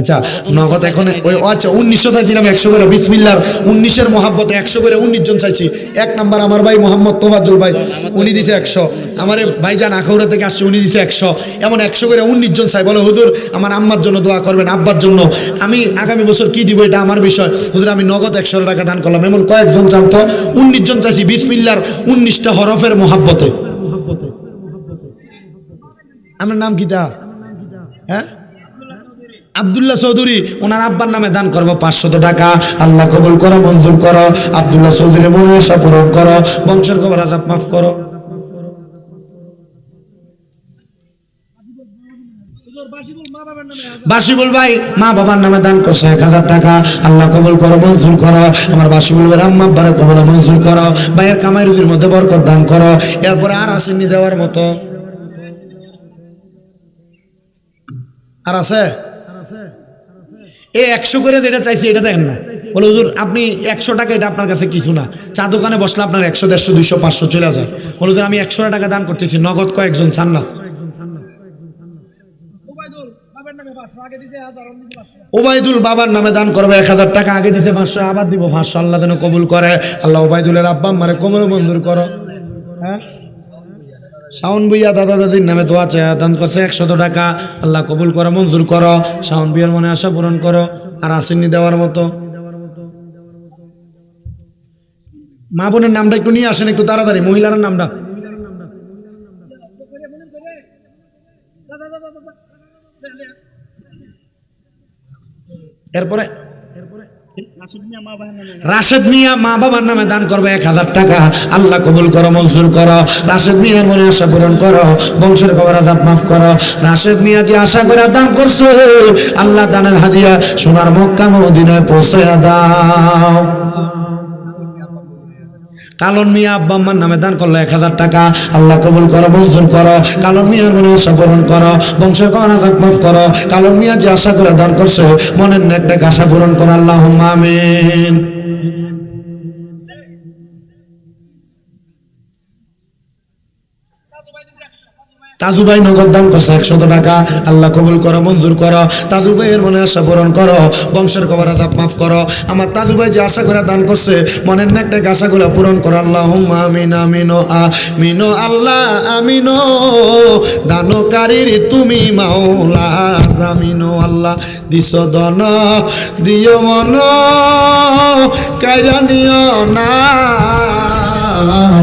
আচ্ছা নগদ এখন ওই আচ্ছা 1900 চাইছিলাম 100 করে। বিসমিল্লাহর 19-এর মহাব্বতে 100 করে 19 জন চাইছি। 1 নাম্বার আমার ভাই মোহাম্মদ তোফাজ্জল ভাই, উনি দিছে 100। আমার ভাইজান আখাউড়া থেকে আসছে, উনি দিছে 100। এমন 100 করে 19 জন চাই। বলো হুজুর আমার আম্মার জন্য দোয়া করবেন, আব্বার জন্য। আমি আগামী বছর কি দিব এটা আমার বিষয়। হুজুর আমি নগদ 100 টাকা দান করলাম। এমন কয়েকজন জানতো 19 জন চাইছি বিসমিল্লাহর 19টা হরফের মহাব্বতে। আমার নাম কি তা? হ্যাঁ, আব্দুল্লাহ চৌধুরী। ওনার আব্বার নামে দান করবো 500 টাকা, আল্লাহ কবুল করো, মঞ্জুর করো। আব্দুল্লাহ চৌধুরী মনে আশা পূরণ করো, বংশের কবর আযাব মাফ করো। বাসিবুল ভাই মা বাবার নামে দান করছে 1000 টাকা, আল্লাহ কবুল করো, মঞ্জুর করো। আমার বাসিবুল ভাইয়ের আম্মা আব্বারে কবুল মঞ্জুর করো, ভাইয়ের কামাই রুজির মধ্যে বরকত দান করো। এরপরে আর আসেননি দেওয়ার মতো? আর আছে? এই 100 করে যেটা চাইছি এটা দেখেন না। বলে হুজুর আপনি 100 টাকা, এটা আপনার কাছে কিছু না। চা দোকানে বসলে আপনার 100, 150, 200, 500 চলে যায়। বলে হুজুর আমি 100 টাকা দান করতেছি, নগদ কয়েকজন চান না? ওবায়দুল বাবার নামে দান করবে 1000 টাকা, আগে দিতে 500, আবার দিব 500। আল্লাহ যেন কবুল করে। আল্লাহ ওবায়দুলের আব্বা আম্মারে কবুল মঞ্জুর করো। হ্যাঁ, শাওন ভুইয়া দাদা দাদির নামে দোয়া চাই, দান করছে 100 টাকা, আল্লাহ কবুল করো, মঞ্জুর করো। শাওন ভুইয়ার মনে আশা পূরণ করো। আর আসেননি দেওয়ার মতো? মা বোনের নামটা একটু নিয়ে আসেন, একটু তাড়াতাড়ি। মহিলার নামটা এরপরে রাশেদ মিয়া মা বাবার নামে দান করবে 1000 টাকা, আল্লাহ কবুল করো, মঞ্জুর করো। রাশেদ মিয়ার মনে আশা পূরণ করো, বংশের কবর আযাব মাফ করো। রাশেদ মিয়া যে আশা করে দান করছে, আল্লাহ দানের হাদিয়া সোনার মক্কা মদিনায় পৌঁছে দাও। কালন মিয়া আব্বা আম্মার নামে দান করলো 1000 টাকা, আল্লাহ কবুল করো, মঞ্জুর করো। কালন মিয়ার মনে আশা পূরণ করো, বংশের কবর আযাব মাফ করো। কালন মিয়া যে আশা করে দান করছে, মনের নেক আশা পূরণ করো, আল্লাহুম্মা আমিন। তাজু ভাই নগদ দান করছে 100 টাকা। আল্লাহ কবুল করো, মঞ্জুর করো। তাজু ভাইয়ের মনে আশা পূরণ করো, বংশের কবর আযাব মাফ করো। আমার তাজু ভাই যে আশা করে দান করছে, মনের নেক আশাগুলো পূরণ করো। আল্লাহুম্মা আমিন আমিন আমিন আল্লাহ আমিন। দানকারীর তুমি মাওলা জামিন। আল্লাহ দিস দন দিও মন কাইরা নিও না